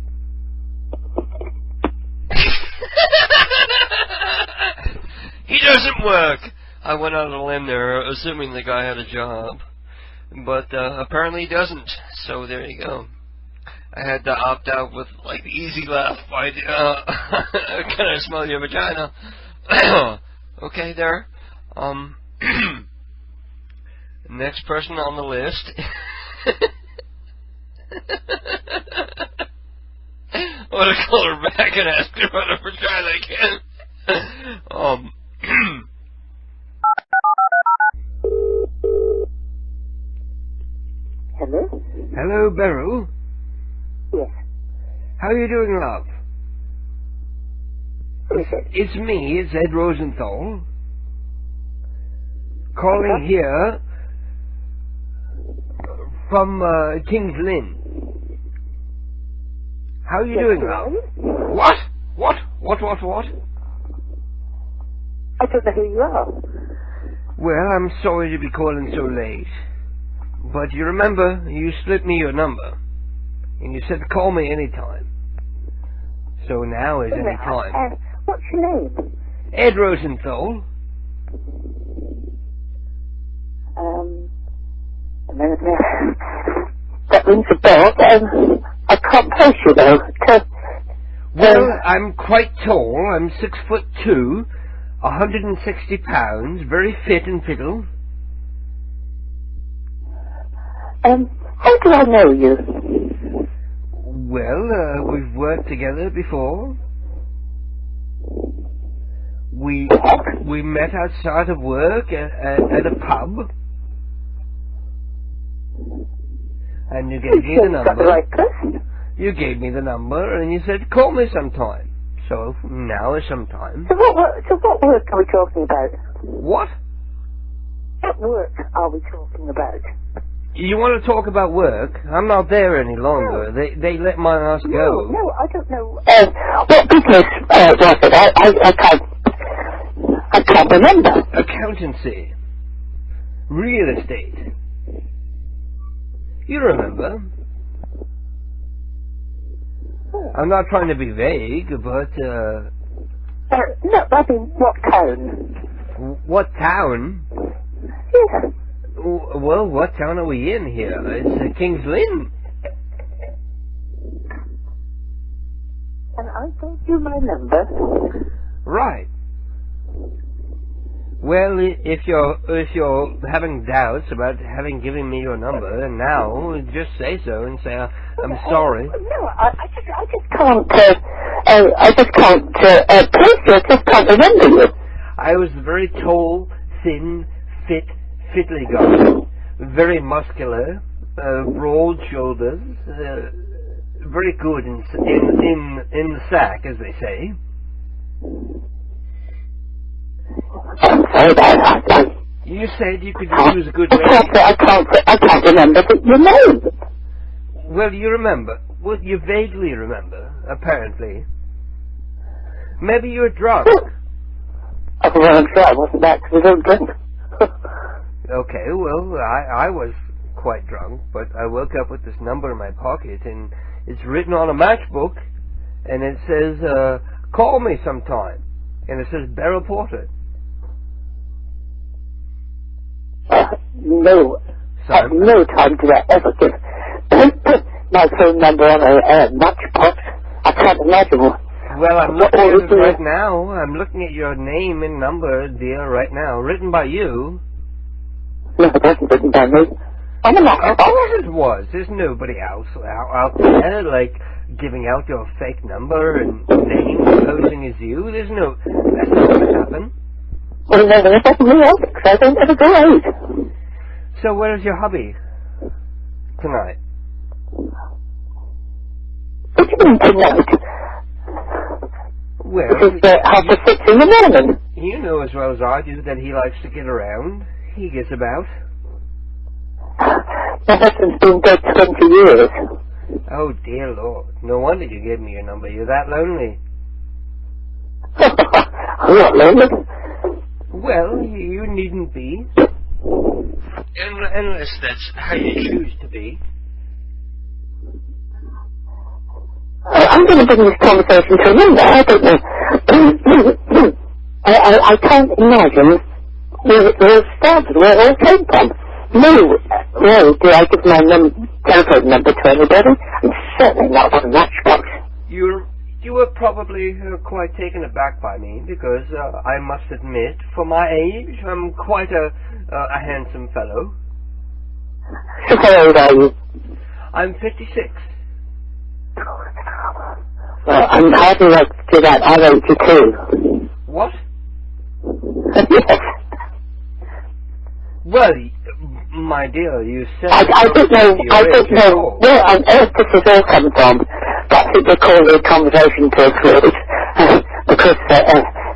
S7: He doesn't work. I went out on a limb there, assuming the guy had a job. But apparently he doesn't. So there you go. I had to opt out with, like, the easy laugh. Can I smell your vagina? Okay, there. Next person on the list. I want to call her back and ask her about her vagina again.
S15: Hello?
S7: Hello, Beryl.
S15: Yes.
S7: How are you doing, love?
S15: Who is it?
S7: It's me, it's Ed Rosenthal. Calling here from King's Lynn. How are you doing, love? What? What?
S15: I don't know who you are.
S7: Well, I'm sorry to be calling so late. But you remember, you slipped me your number. And you said call me anytime. So now is any time.
S15: What's your name?
S7: Ed Rosenthal.
S15: That rings a bell. I can't place you though.
S7: Well, I'm quite tall. I'm 6'2", 160 pounds, very fit and fickle.
S15: How do I know you?
S7: Well, we've worked together before. We met outside of work at a pub. And you gave me the number. You gave me the number and you said, call me sometime. So now is sometime.
S15: So what work are we talking about?
S7: What?
S15: What work are we talking about?
S7: You want to talk about work? I'm not there any longer. No. They let my ass go.
S15: No, I don't know. What business was it? I can't remember.
S7: Accountancy. Real estate. You remember? I'm not trying to be vague, but,
S15: no, I mean, what town?
S7: What town?
S15: Yeah.
S7: Well, what town are we in here? It's King's Lynn.
S15: And I gave you my number.
S7: Right. Well, if you're having doubts about having given me your number, then now just say so and say I'm sorry.
S15: No, I just can't. I just can't place you. I just can't remember you.
S7: I was very tall, thin, fiddly guy, very muscular, broad shoulders, very good in the sack, as they say. You said you could use a good lady.
S15: I can't remember your name.
S7: Well, you remember. Well, you vaguely remember, apparently. Maybe you're drunk.
S15: I wasn't actually drunk.
S7: Okay, well, I was quite drunk, but I woke up with this number in my pocket, and it's written on a matchbook, and it says, call me sometime. And it says Beryl Porter.
S15: No. At no time did I ever give my phone number on a matchbox. I can't imagine what.
S7: Well, I'm looking at it right now. I'm looking at your name and number, dear, right now. Written by you.
S15: No, it wasn't written by me. I'm a matchbox.
S7: Of course it was. There's nobody else out there, like, giving out your fake number and name posing as you. That's not going to happen.
S15: Well, no, it doesn't me out, because I don't ever go out.
S7: So where's your hubby tonight?
S15: What do you mean tonight?
S7: Well,
S15: it's 6:30 in the morning.
S7: You know as well as I do that he likes to get around. He gets about.
S15: My husband's been dead 20 years.
S7: Oh, dear Lord. No wonder you gave me your number. You're that lonely.
S15: I'm not lonely.
S7: Well, you needn't be. Unless that's how you choose to be.
S15: I'm going to bring this conversation to an end. I don't know. I can't imagine where it all started, where it all came from. No, do I give my telephone number to anybody? I'm certainly not on Matchbox.
S7: You were probably quite taken aback by me, because I must admit, for my age, I'm quite a handsome fellow.
S15: So how old are you?
S7: I'm 56.
S15: Well, I'm hardly like to do that. I'm 82.
S7: What?
S15: Yes.
S7: Well, my dear, you said...
S15: I don't know where on earth this has all come from. But I think they call the conversation to a close. Because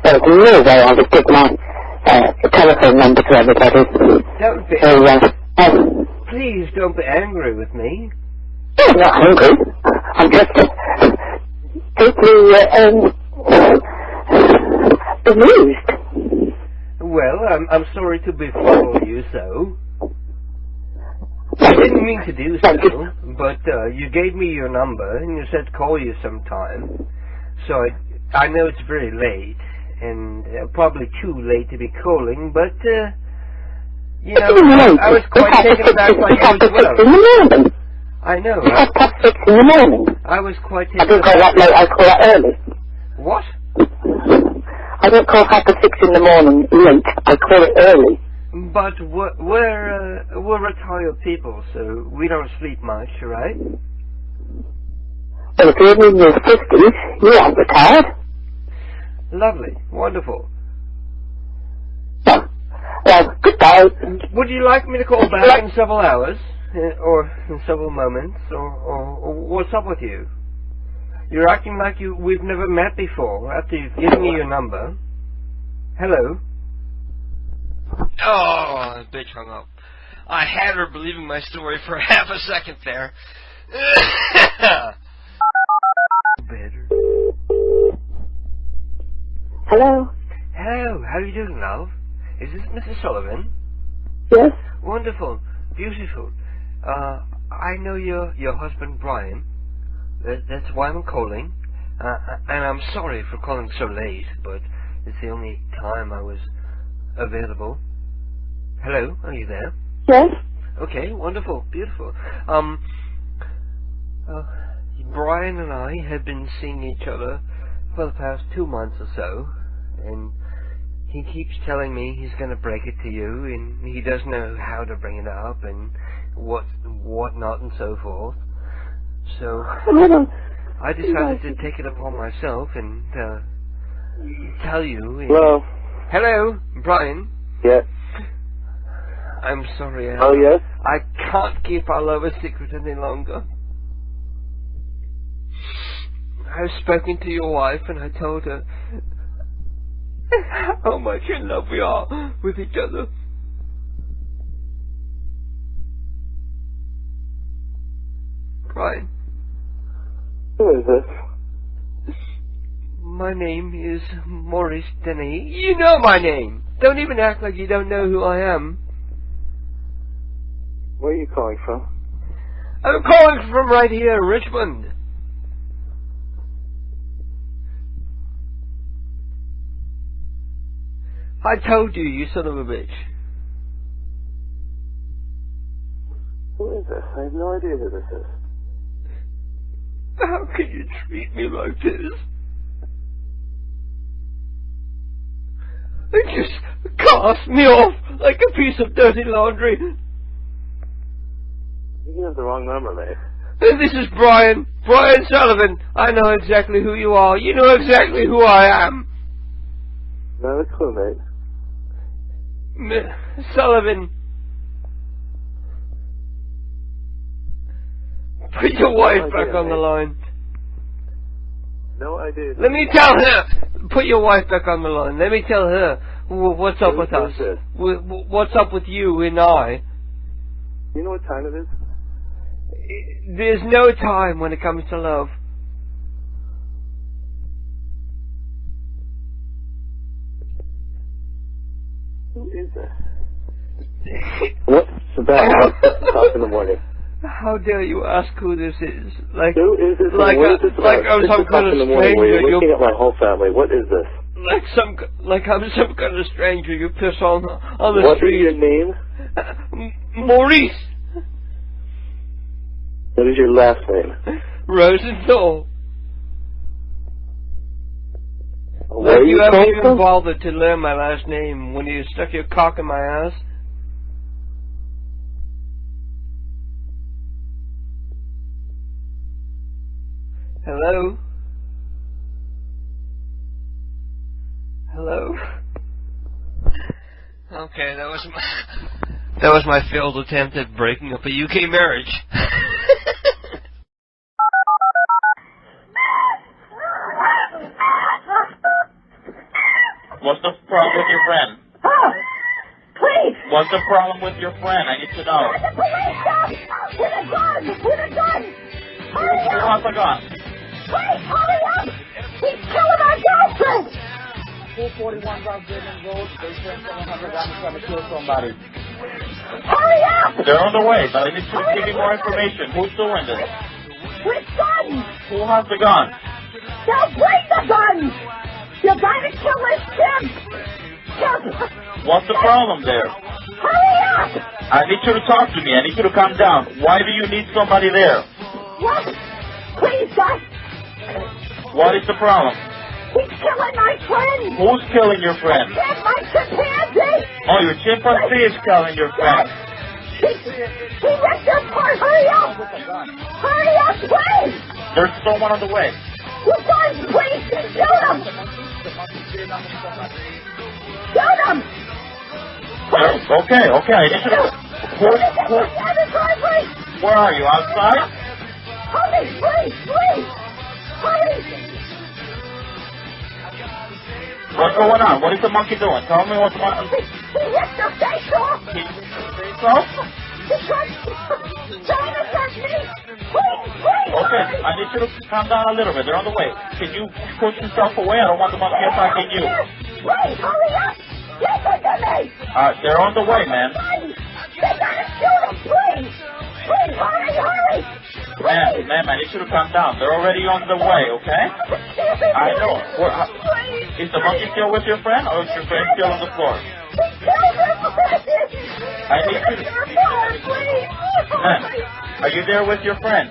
S15: there's no way I would give my telephone number to everybody.
S7: Don't be... please don't be angry with me.
S15: I'm not angry. I'm just deeply amused.
S7: Well, I'm sorry to befuddle you so. I didn't mean to do so, but you gave me your number and you said call you sometime. So I know it's very late and probably too late to be calling, but you know, I was quite taken aback by you as well. I know.
S15: It's 6:30 in the morning.
S7: I was quite taken
S15: aback. I don't call that late, I call that early.
S7: What?
S15: I don't call 6:30 in the morning late, I call it early.
S7: But we're retired people, so we don't sleep much, right?
S15: Well, if you're in your 50s, you aren't retired.
S7: Lovely, wonderful.
S15: Well, goodbye.
S7: Would you like me to call back in several hours? Or in several moments? Or what's up with you? You're acting like we've never met before after you've given me your number. Hello?
S1: Oh, the bitch hung up. I had her believing my story for half a second there.
S15: Hello?
S7: Hello, how are you doing, love? Is this Mrs. Sullivan?
S15: Yes?
S7: Wonderful, beautiful. I know your husband, Brian. That's why I'm calling. And I'm sorry for calling so late, but it's the only time I was available. Hello, are you there?
S15: Yes?
S7: Okay, wonderful, beautiful. Brian and I have been seeing each other for the past 2 months or so, and he keeps telling me he's going to break it to you, and he doesn't know how to bring it up, and what not, and so forth. So I decided to take it upon myself and tell you.
S10: Hello.
S7: Hello, Brian.
S10: Yes.
S7: I'm sorry.
S10: Oh, yes?
S7: I can't keep our love a secret any longer. I've spoken to your wife and I told her how much in love we are with each other. Brian.
S10: Who is this?
S7: My name is Maurice Denny. You know my name. Don't even act like you don't know who I am.
S10: Where are you calling from?
S7: I'm calling from right here, Richmond. I told you, you son of a bitch.
S10: Who is this? I have no idea who this is.
S7: How can you treat me like this? It just cast me off like a piece of dirty laundry.
S10: You have the wrong number, mate.
S7: This is Brian Sullivan. I know exactly who you are. You know exactly who I am.
S10: Not a clue, mate.
S7: Sullivan. Put your wife back on the line.
S10: No idea.
S7: Let me tell her. Put your wife back on the line. Let me tell her what's up with us. What's up with you and I.
S10: You know what time it is?
S7: There's no time when it comes to love.
S10: Who is this? What's about? Talk in the morning.
S7: How dare you ask who this is? Like,
S10: who is this?
S7: Like,
S10: what is this
S7: like I'm some kind of stranger.
S10: You're looking at my whole family. What is this?
S7: Like I'm some kind of stranger. You piss on the
S10: what
S7: street.
S10: What is your name?
S7: Maurice.
S10: What is your last name?
S7: Rosenthal.
S10: Where are you
S7: haven't
S10: calling
S7: even
S10: from?
S7: bothered to learn my last name when you stuck your cock in my ass. Hello? Hello? Okay, that was my failed attempt at breaking up a UK marriage.
S11: What's the problem with your friend?
S15: Oh, please.
S11: What's the problem with your friend? I need to know.
S15: The police stop! With a gun! With a gun! Hurry
S11: Who
S15: up!
S11: wants a gun?
S15: Please, hurry up! He's killing our girlfriend!
S11: 441 South Goodman Road. They said someone has a gun trying to kill somebody.
S15: Hurry up!
S11: They're on the way, but I need to give you more information. Who's doing this?
S15: With guns!
S11: Who has the gun?
S15: Now bring the guns! You're going to kill this kid!
S11: What's the problem there?
S15: Hurry up!
S11: I need you to talk to me. I need you to calm down. Why do you need somebody there?
S15: What? Please, guys!
S11: What is the problem?
S15: He's killing my friend!
S11: Who's killing your friend?
S15: My chimpanzee!
S11: Oh, your chimpanzee is killing your friend.
S15: He ripped your part! Hurry up! Hurry up, please!
S11: There's someone on the way.
S15: You guys, please, shoot him! Shoot him!
S12: Okay. I need you to... Where are you? Outside?
S15: Hurry, please! Hurry!
S12: What's going on? What is the monkey doing? Tell me what the monkey...
S15: He ripped your face off!
S12: He ripped your face off?
S15: He's trying to touch me! Please!
S12: Okay, I need you to calm down a little bit. They're on the way. Can you push yourself away? I don't want the monkey attacking you.
S15: Please, hurry up! Listen to me!
S12: They're on the way, man.
S15: They're gonna shoot him, please! Please, hurry!
S12: Ma'am, I need you to calm down. They're already on the way, okay? I know. Is the monkey still with your friend, or is your friend still on the floor? I need you to... Ma'am, are you there with your friend?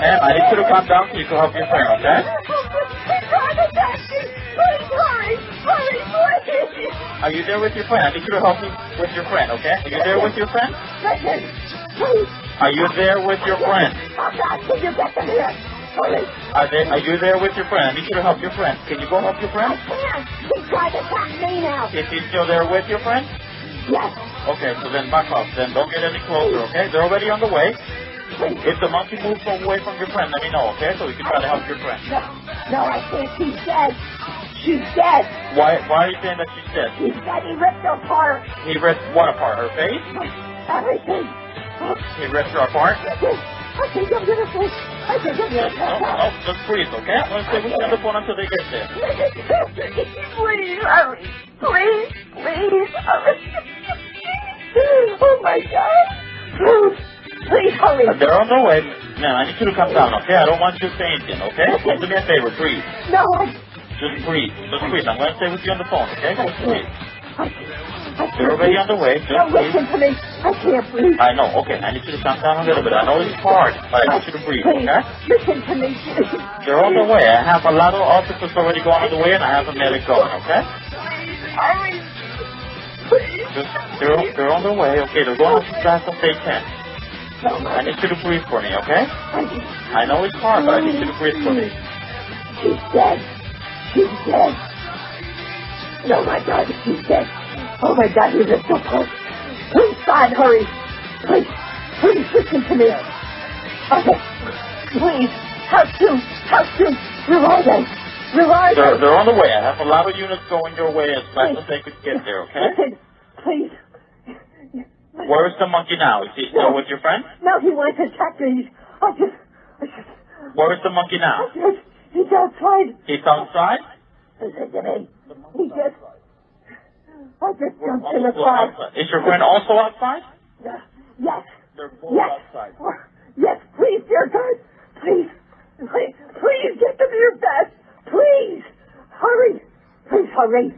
S12: Ma'am, I need you to calm down so you can help your friend, okay? Are you there with your friend? I need you to help me with your friend, okay? Are you there with your friend? Are you there with your friend?
S15: Can you get them here?
S12: Are you there with your friend? I need you to help your friend. Can you go help your friend?
S15: I can't. He's trying to attack me now.
S12: Is he still there with your friend?
S15: Yes.
S12: Okay, so then back off. Then don't get any closer, okay? They're already on the way. If the monkey moves away from your friend, let me know, okay? So we can try to help your friend.
S15: No, I can't. She's dead. She's dead.
S12: Why are you saying that she's dead?
S15: She's dead. He ripped her apart.
S12: He ripped what apart? Her face?
S15: Everything.
S12: He ripped her apart?
S15: I think I'm gonna fall.
S12: No, just freeze, okay? I'm gonna stay with you on the phone until they get there.
S15: Please, hurry. Please, hurry. Oh my God. Please hurry.
S12: They're on their way. Man, I need you to come down, okay? I don't want you fainting, okay? Do me a favor, breathe.
S15: No,
S12: Just breathe. I'm gonna stay with you on the phone, okay? Just breathe. They're already on the way. Just breathe.
S15: Listen to me. I can't breathe.
S12: I know. Okay, I need you to calm down a little bit. I know it's hard, but I need you to breathe, okay?
S15: Listen to me.
S12: They're on the way. I have a lot of officers already going on the way, and I have a medic going, okay?
S15: Hurry.
S12: They're on their way. Okay, they're going as fast as they can. I need you to breathe for me, okay? I know it's hard, but I need you to breathe for me.
S15: She's dead. Oh my God, she's dead. Oh my God, he's a so close. Please, God, hurry. Please listen to me. Okay, please. How soon? Where are they?
S12: They're on the way. I have a lot of units going your way as fast as they could get there, okay?
S15: Listen, please.
S12: Where is the monkey now? Is he still with your friend?
S15: No, he wants to attack me.
S12: Where is the monkey now?
S15: He's outside.
S12: He's outside?
S15: Listen to me. I just jumped in the car.
S12: Is your friend also outside?
S15: Yes.
S12: They're both outside.
S15: Yes, please, dear God. Please get them here fast. Please. Hurry. Please hurry.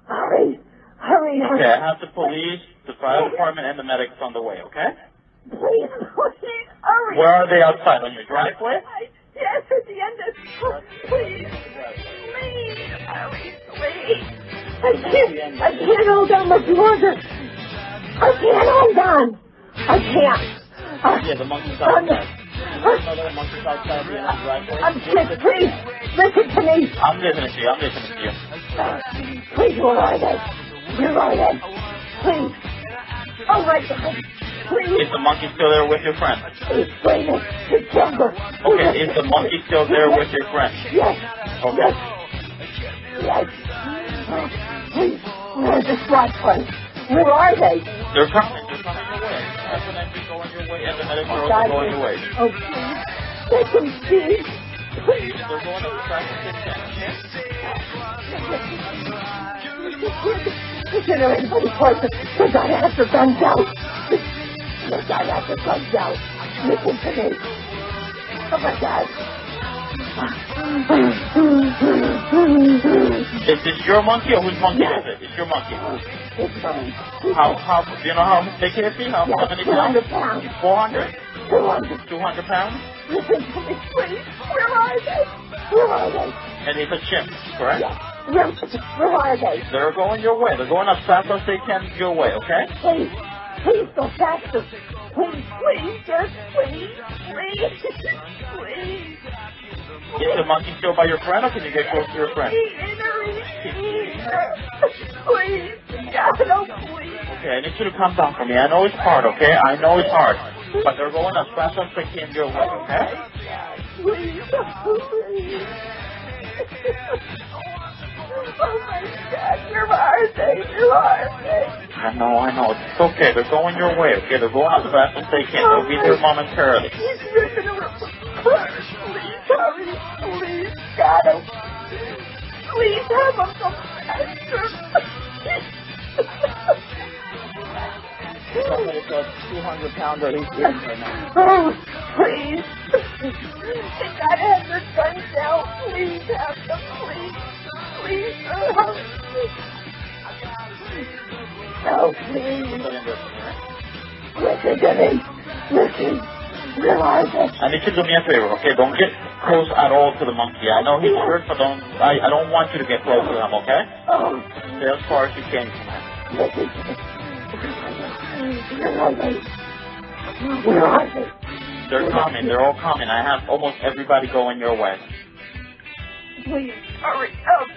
S12: Okay, I have the police, the fire department, and the medics on the way, okay?
S15: Please hurry.
S12: Where are they outside? On your driveway?
S15: Yes, at the end of... Please, hurry, please. I can't hold on much longer. I can't.
S12: Yeah, the monkey's outside. Another monkey's outside the end of the driveway.
S15: I'm sick, please. Listen to me.
S12: I'm listening to you.
S15: Please, where are they? Please. Oh my God. Please.
S12: Is the monkey still there with your friend?
S15: He's screaming. He killed her.
S12: Okay, is the monkey still there with your friend?
S15: Yes.
S12: Okay.
S15: Yes. Please, where's the SWAT place? Where are they?
S12: They're coming your way. FNMP going your way, and the medics are also going your way.
S15: Oh, please. They can see. Please.
S12: They're going up the track and
S15: Listen, everybody closer. They gotta have their guns out. Listen to me. Oh my God.
S12: Is this your monkey or whose monkey is it? It's your monkey.
S15: It's mine.
S12: How, do you know how big it is? How many pounds? 400? 200 pounds?
S15: Listen to me, please. Where are they?
S12: And it's a chimp, correct?
S15: Yes. Where are they?
S12: They're going your way. They're going as fast as they can your way, okay?
S15: Please go faster. Please.
S12: Is the monkey still by your friend, or can you get close to your friend? monkey.
S20: Please. God, no, please.
S12: Okay, I need you to calm down for me. I know it's hard, okay? I know it's hard. But they're going as fast as they can your way, okay?
S20: Please. Please. Oh my God, you're Marcy. You're Marcy.
S12: I know. It's okay. They're going your way, okay? They're going as fast as they can. They'll be there momentarily.
S20: Please hurry. Please, God. Please have him come faster.
S12: Somebody says 200 pounds at least right now.
S20: Oh, please. They gotta have their guns down. Please have them, please. Please. No, please. Listen to me. Listen. Realize it.
S12: I need you to do me a favor, okay? Don't get close at all to the monkey. I know he's hurt, but I don't want you to get close to him, okay?
S20: Oh.
S12: Stay as far as you can from him.
S20: Listen to me. Where are they?
S12: They're coming. They're all coming. I have almost everybody going your way.
S20: Please, hurry up.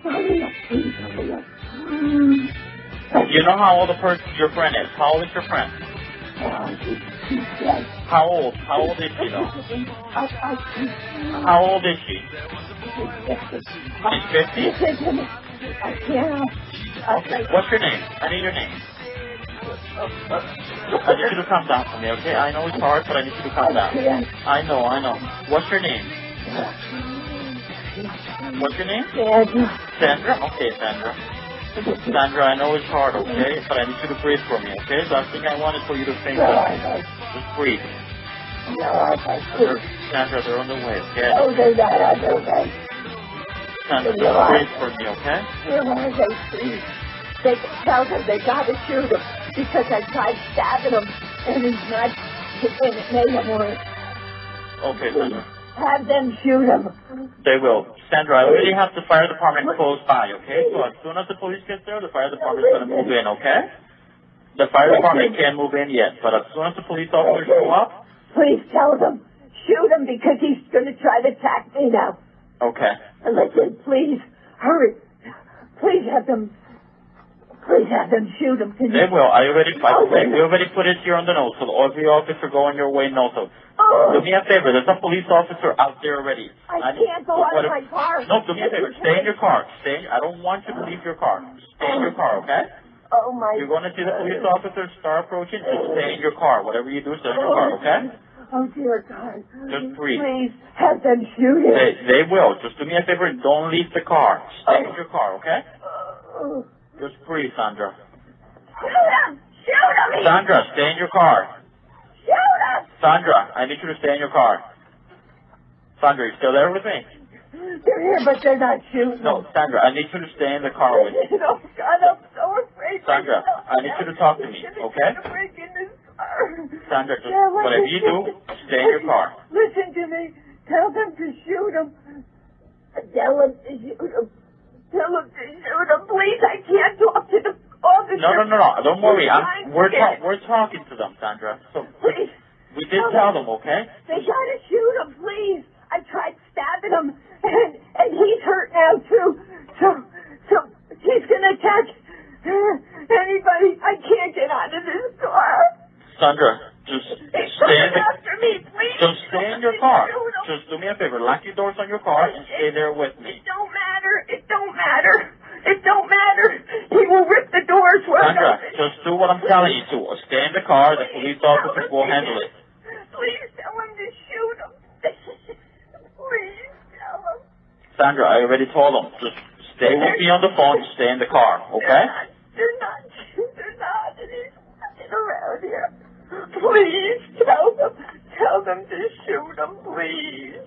S20: Hurry up, please, hurry up.
S12: You know how old your friend is? How old is your friend?
S20: She's dead.
S12: How old? How old is she, though? How old is she? She's 50?
S20: I can't.
S12: Okay. What's your name? I need your name. I need you to calm down for me, okay? I know it's hard, but I need you to calm down. I know. What's your name? What's your name? Sandra? Okay, Sandra. Sandra, I know it's hard, okay? But I need you to breathe for me, okay? The last thing I want is for you to faint. Just breathe. Sandra, they're on the way, okay?
S20: Oh, they're not on their way.
S12: Sandra, just breathe for me, okay?
S20: Where are they, please? They tell them they gotta shoot him because I tried stabbing him and he's not, and it made him worse.
S12: Okay, Sandra.
S20: Have them shoot him.
S12: They will. Sandra, I already have the fire department close by, okay? So as soon as the police gets there, the fire department's going to move in, okay? The fire department can't move in yet, but as soon as the police officers show up...
S20: Please tell them. Shoot him because he's going to try to attack me now.
S12: Okay.
S20: And listen, please, hurry. Please have them shoot him.
S12: They will. We already put it here on the notes, so every officer going your way knows it.
S20: Oh.
S12: Do me a favor. There's a police officer out there already.
S20: I can't go out of my car.
S12: No, do me a favor. Stay in your car. I don't want you to leave your car. Stay in your car, okay?
S20: Oh, my...
S12: You're going to see the police officers start approaching. Just stay in your car. Whatever you do, stay in your car, okay?
S20: Oh, dear God.
S12: Just breathe.
S20: Please, have them shoot him.
S12: They will. Just do me a favor and don't leave the car. Stay in your car, okay? Just breathe, Sandra.
S20: Shoot him! Shoot him!
S12: Sandra, stay in your car.
S20: Shoot him!
S12: Sandra, I need you to stay in your car. Sandra, you still there with me?
S20: They're here, but they're not shooting.
S12: No, Sandra, I need you to stay in the car with me.
S20: Oh, God, I'm so afraid.
S12: Sandra, I need you to talk to me, okay? Sandra, just whatever you do, stay in your car.
S20: Listen to me. Tell them to shoot him. Tell them to shoot him. Tell them to shoot him. Please, I can't talk to the officer.
S12: No. Don't worry. We're talking to them, Sandra. So
S20: please.
S12: We did tell them, okay?
S20: They gotta shoot him, please. I tried stabbing him, and he's hurt now too. So he's gonna attack anybody. I can't get out of this car.
S12: Sandra, just stay in
S20: after me, please.
S12: Just stay in your car. Just do me a favor. Lock your doors on your car and stay there with me.
S20: It don't matter. It don't matter. He will rip the doors.
S12: Sandra, just do what I'm telling you to. Stay in the car. The police officers will handle it.
S20: Please tell him to shoot him. Please tell him.
S12: Sandra, I already told them. Just stay with me on the phone. Stay in the car, okay?
S20: They're not. There's nothing around here. Please tell them to shoot him, please.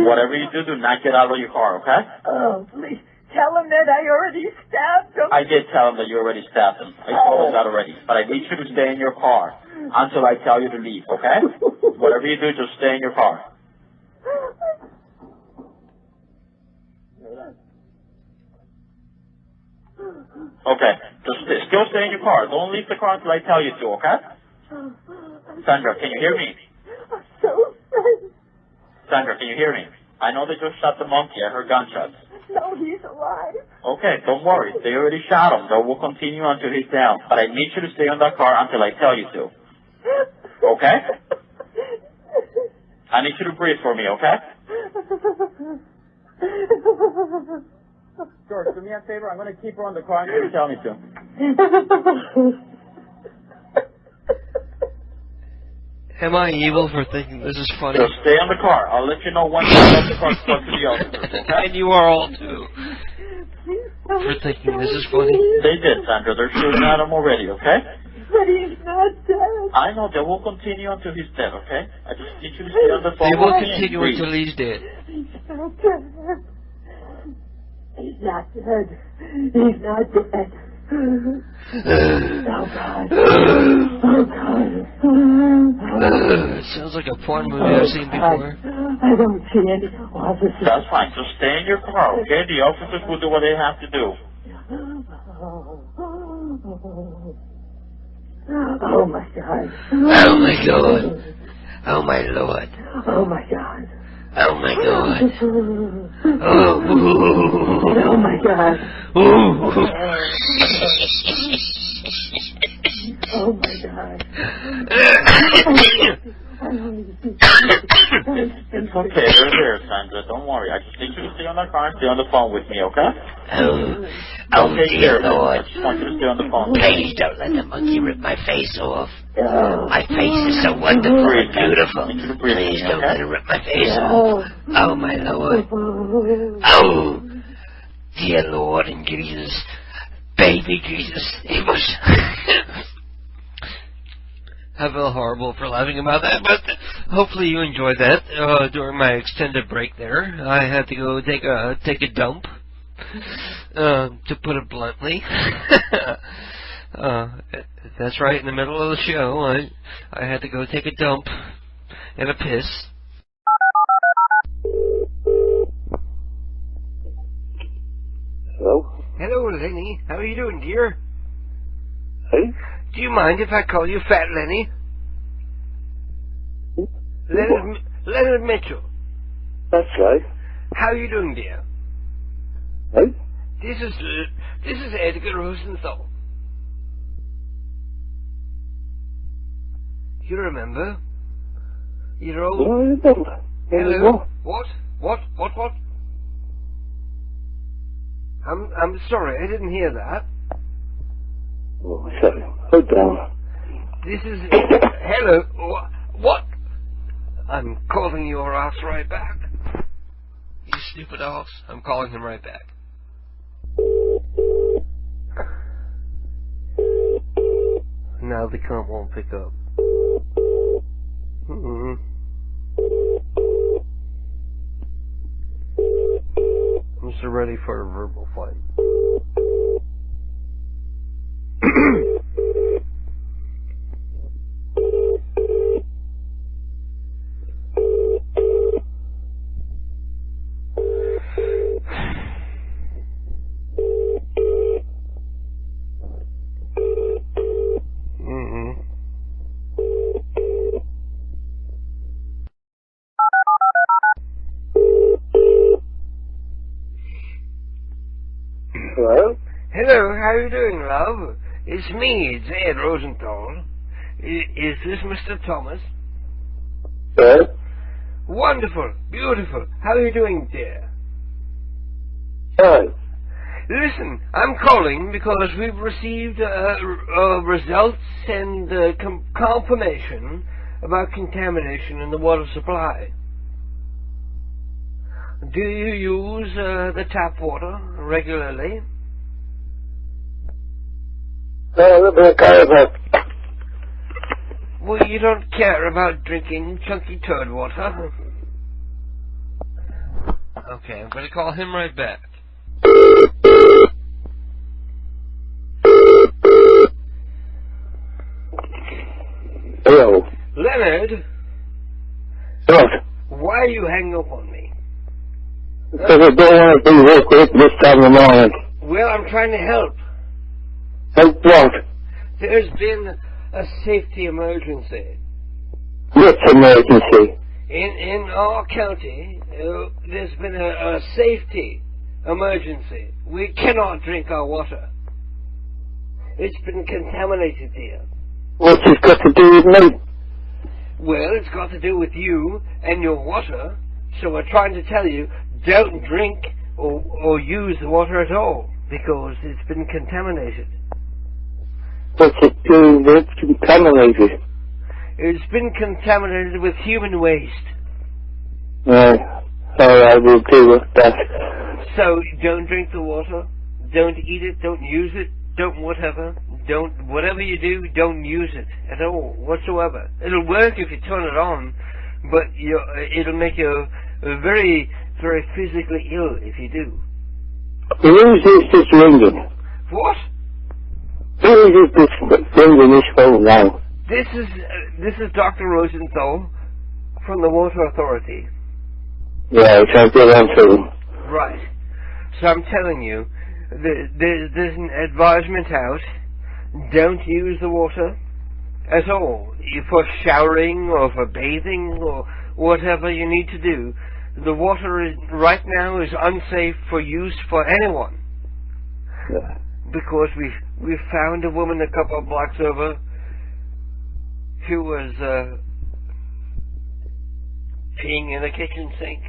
S12: Whatever you do not get out of your car, okay?
S20: Oh, please. Tell them that I already stabbed him.
S12: I did tell them that you already stabbed him. I told them that already. But I need you to stay in your car until I tell you to leave, okay? Whatever you do, just stay in your car. Okay. Just still stay in your car. Don't leave the car until I tell you to, okay? Sandra, can you hear me?
S20: I'm so afraid.
S12: Sandra, can you hear me? I know they just shot the monkey. I heard gunshots.
S20: No, he's alive.
S12: Okay, don't worry. They already shot him. They will continue until he's down. But I need you to stay on that car until I tell you to. Okay? I need you to breathe for me, okay? George, do me a favor. I'm going to keep her on the car until you tell me to.
S1: Am I evil for thinking this is funny?
S12: So stay on the car. I'll let you know once I get the car to talk to the officers, okay?
S1: And you are all too. For thinking this is funny.
S12: They did, Sandra. They're shooting at him already, okay?
S20: But he's not dead.
S12: I know. They will continue until he's dead, okay? I just need you to stay on the phone.
S1: They will
S12: with me and
S1: continue
S12: breathe.
S1: until he's dead.
S20: He's not dead. He's not dead. He's not dead. Oh, God. Oh, God.
S1: Sounds like a porn movie I've seen before.
S20: I don't see any officers.
S12: That's fine. Just stay in your car, okay? The officers will do what they have to do.
S20: Oh, my God.
S7: Oh, my God. Oh, my Lord.
S20: Oh, my God.
S7: Oh, my God.
S20: Oh, oh my God. Oh, oh my God.
S12: It's okay. They're there, Sandra. Don't worry. I just need you to stay on that car and stay on the phone with me, okay?
S7: Oh,
S12: take
S7: dear
S12: care of it.
S7: Lord.
S12: I just want you to stay on the phone.
S7: Please don't let the monkey rip my face off. My face is so wonderful and beautiful. Please don't let it rip my face off. Oh, my Lord. Oh, dear Lord and Jesus. Baby Jesus. It was...
S1: I feel horrible for laughing about that, but hopefully you enjoyed that during my extended break there. I had to go take a dump, to put it bluntly. That's right, in the middle of the show, I had to go take a dump and a piss.
S10: Hello?
S7: Hello, Lenny. How are you doing, dear?
S10: Hey?
S7: Do you mind if I call you Fat Lenny? Leonard Mitchell.
S10: That's right.
S7: How are you doing, dear?
S10: Hey?
S7: This is Edgar Rosenthal. You remember? You're old.
S10: I remember.
S7: Hello. What? I'm sorry, I didn't hear that.
S10: Oh, sorry. Hold down.
S7: This is... Hello. What? I'm calling your ass right back.
S1: You stupid ass. I'm calling him right back.
S7: Now the cunt won't pick up. I'm so ready for a verbal fight.
S10: Hello?
S7: Hello, how are you doing, love? It's me, it's Ed Rosenthal. Is this Mr. Thomas?
S10: Yes?
S7: Wonderful, beautiful. How are you doing, dear?
S10: Fine.
S7: Listen, I'm calling because we've received results and confirmation about contamination in the water supply. Do you use the tap water regularly? Well, you don't care about drinking chunky turd water.
S1: Okay, I'm gonna call him right back.
S10: Hello?
S7: Leonard?
S10: What?
S7: Why are you hanging up on me?
S10: Because I don't want to be woke up this time of the morning.
S7: Well, I'm trying to help.
S10: Help what?
S7: There's been a safety emergency.
S10: What emergency?
S7: In our county, there's been a safety Emergency. We cannot drink our water. It's been contaminated here.
S15: What's it got to do with me?
S7: Well, it's got to do with you and your water. So we're trying to tell you, don't drink or use the water at all, because it's been contaminated.
S15: What's it doing that's contaminated?
S7: It's been contaminated with human waste.
S15: Alright, we'll deal with that.
S7: So, don't drink the water, don't eat it, don't use it, don't whatever, whatever you do, don't use it at all, whatsoever. It'll work if you turn it on, but it'll make you very, very physically ill if you do.
S15: Who's this ringing?
S7: What?
S15: Who is this ringing this phone now?
S7: This is Dr. Rosenthal from the Water Authority.
S15: Yeah, I'll get on to him.
S7: Right. So I'm telling you, there's an advisement out. Don't use the water at all. For showering or for bathing or whatever you need to do. The water right now is unsafe for use for anyone.
S15: Yeah.
S7: Because we've found a woman a couple of blocks over who was peeing in the kitchen sink.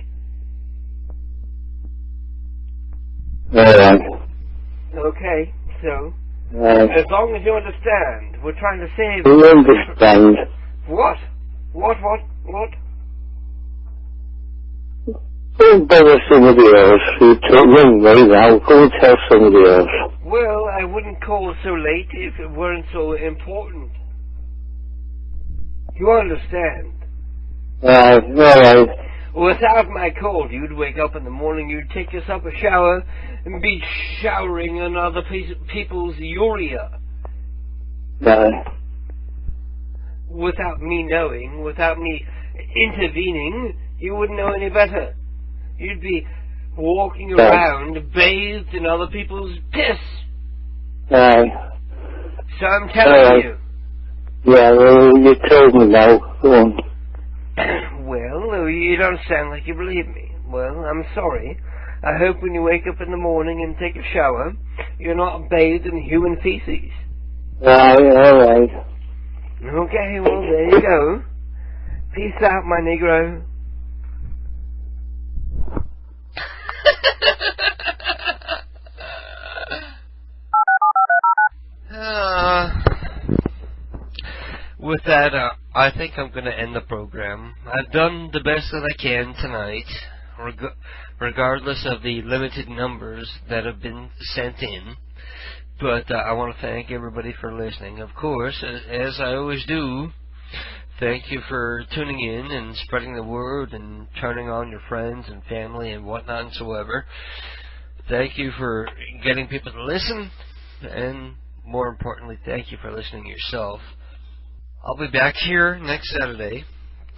S7: Okay, so as long as you understand, we're trying to save.
S15: You understand?
S7: What? What?
S15: Don't bother somebody else. You ring me now. Go and tell somebody else.
S7: Well, I wouldn't call so late if it weren't so important. You understand?
S15: Alright.
S7: Without my call, you'd wake up in the morning, you'd take yourself a shower, and be showering on other people's urea. Without me knowing, without me intervening, you wouldn't know any better. You'd be walking around, bathed in other people's piss. So I'm telling you.
S15: Yeah, well, you told me now. Go on.
S7: Well, you don't sound like you believe me. Well, I'm sorry. I hope when you wake up in the morning and take a shower, you're not bathed in human feces.
S15: Alright.
S7: Okay, well, there you go. Peace out, my Negro. With that, I think I'm going to end the program. I've done the best that I can tonight, regardless of the limited numbers that have been sent in. But I want to thank everybody for listening. Of course, as I always do, thank you for tuning in and spreading the word and turning on your friends and family and whatnot and so ever. Thank you for getting people to listen, and more importantly, thank you for listening yourself. I'll be back here next Saturday,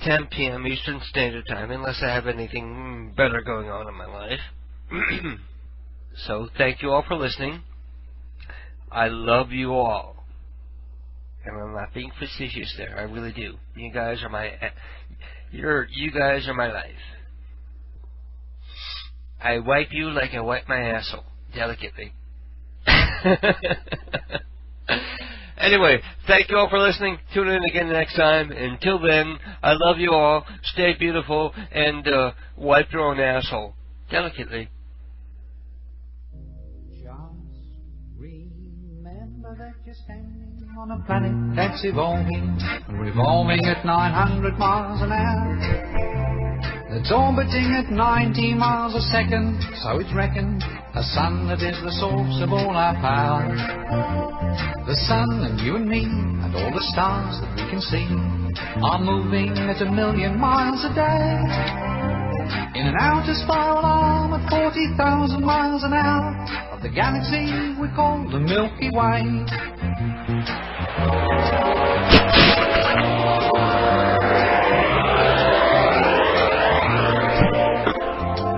S7: 10 p.m. Eastern Standard Time, unless I have anything better going on in my life. So, thank you all for listening. I love you all. And I'm not being facetious there. I really do. You guys are my life. I wipe you like I wipe my asshole, delicately. Anyway, thank you all for listening. Tune in again next time. Until then, I love you all. Stay beautiful and wipe your own asshole delicately.
S13: Remember that you're standing on a planet that's evolving and revolving at 900 miles an hour. It's orbiting at 90 miles a second, so it's reckoned a sun that is the source of all our power. The sun and you and me and all the stars that we can see are moving at 1 million miles a day in an outer spiral arm at 40,000 miles an hour of the galaxy we call the Milky Way.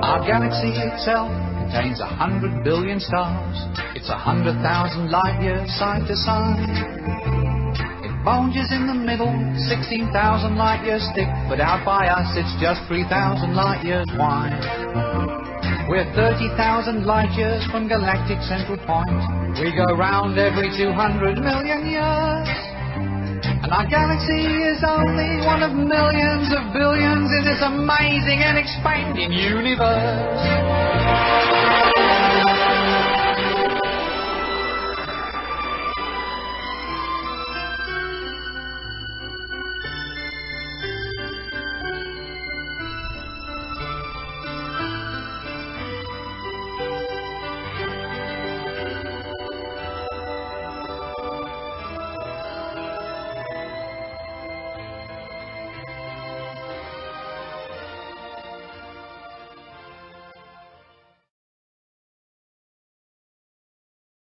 S13: Our galaxy itself contains 100 billion stars. It's 100,000 light years side to side. It bulges in the middle, 16,000 light years thick, but out by us it's just 3,000 light years wide. We're 30,000 light years from galactic central point. We go round every 200 million years. And our galaxy is only one of millions of billions in this amazing and expanding universe.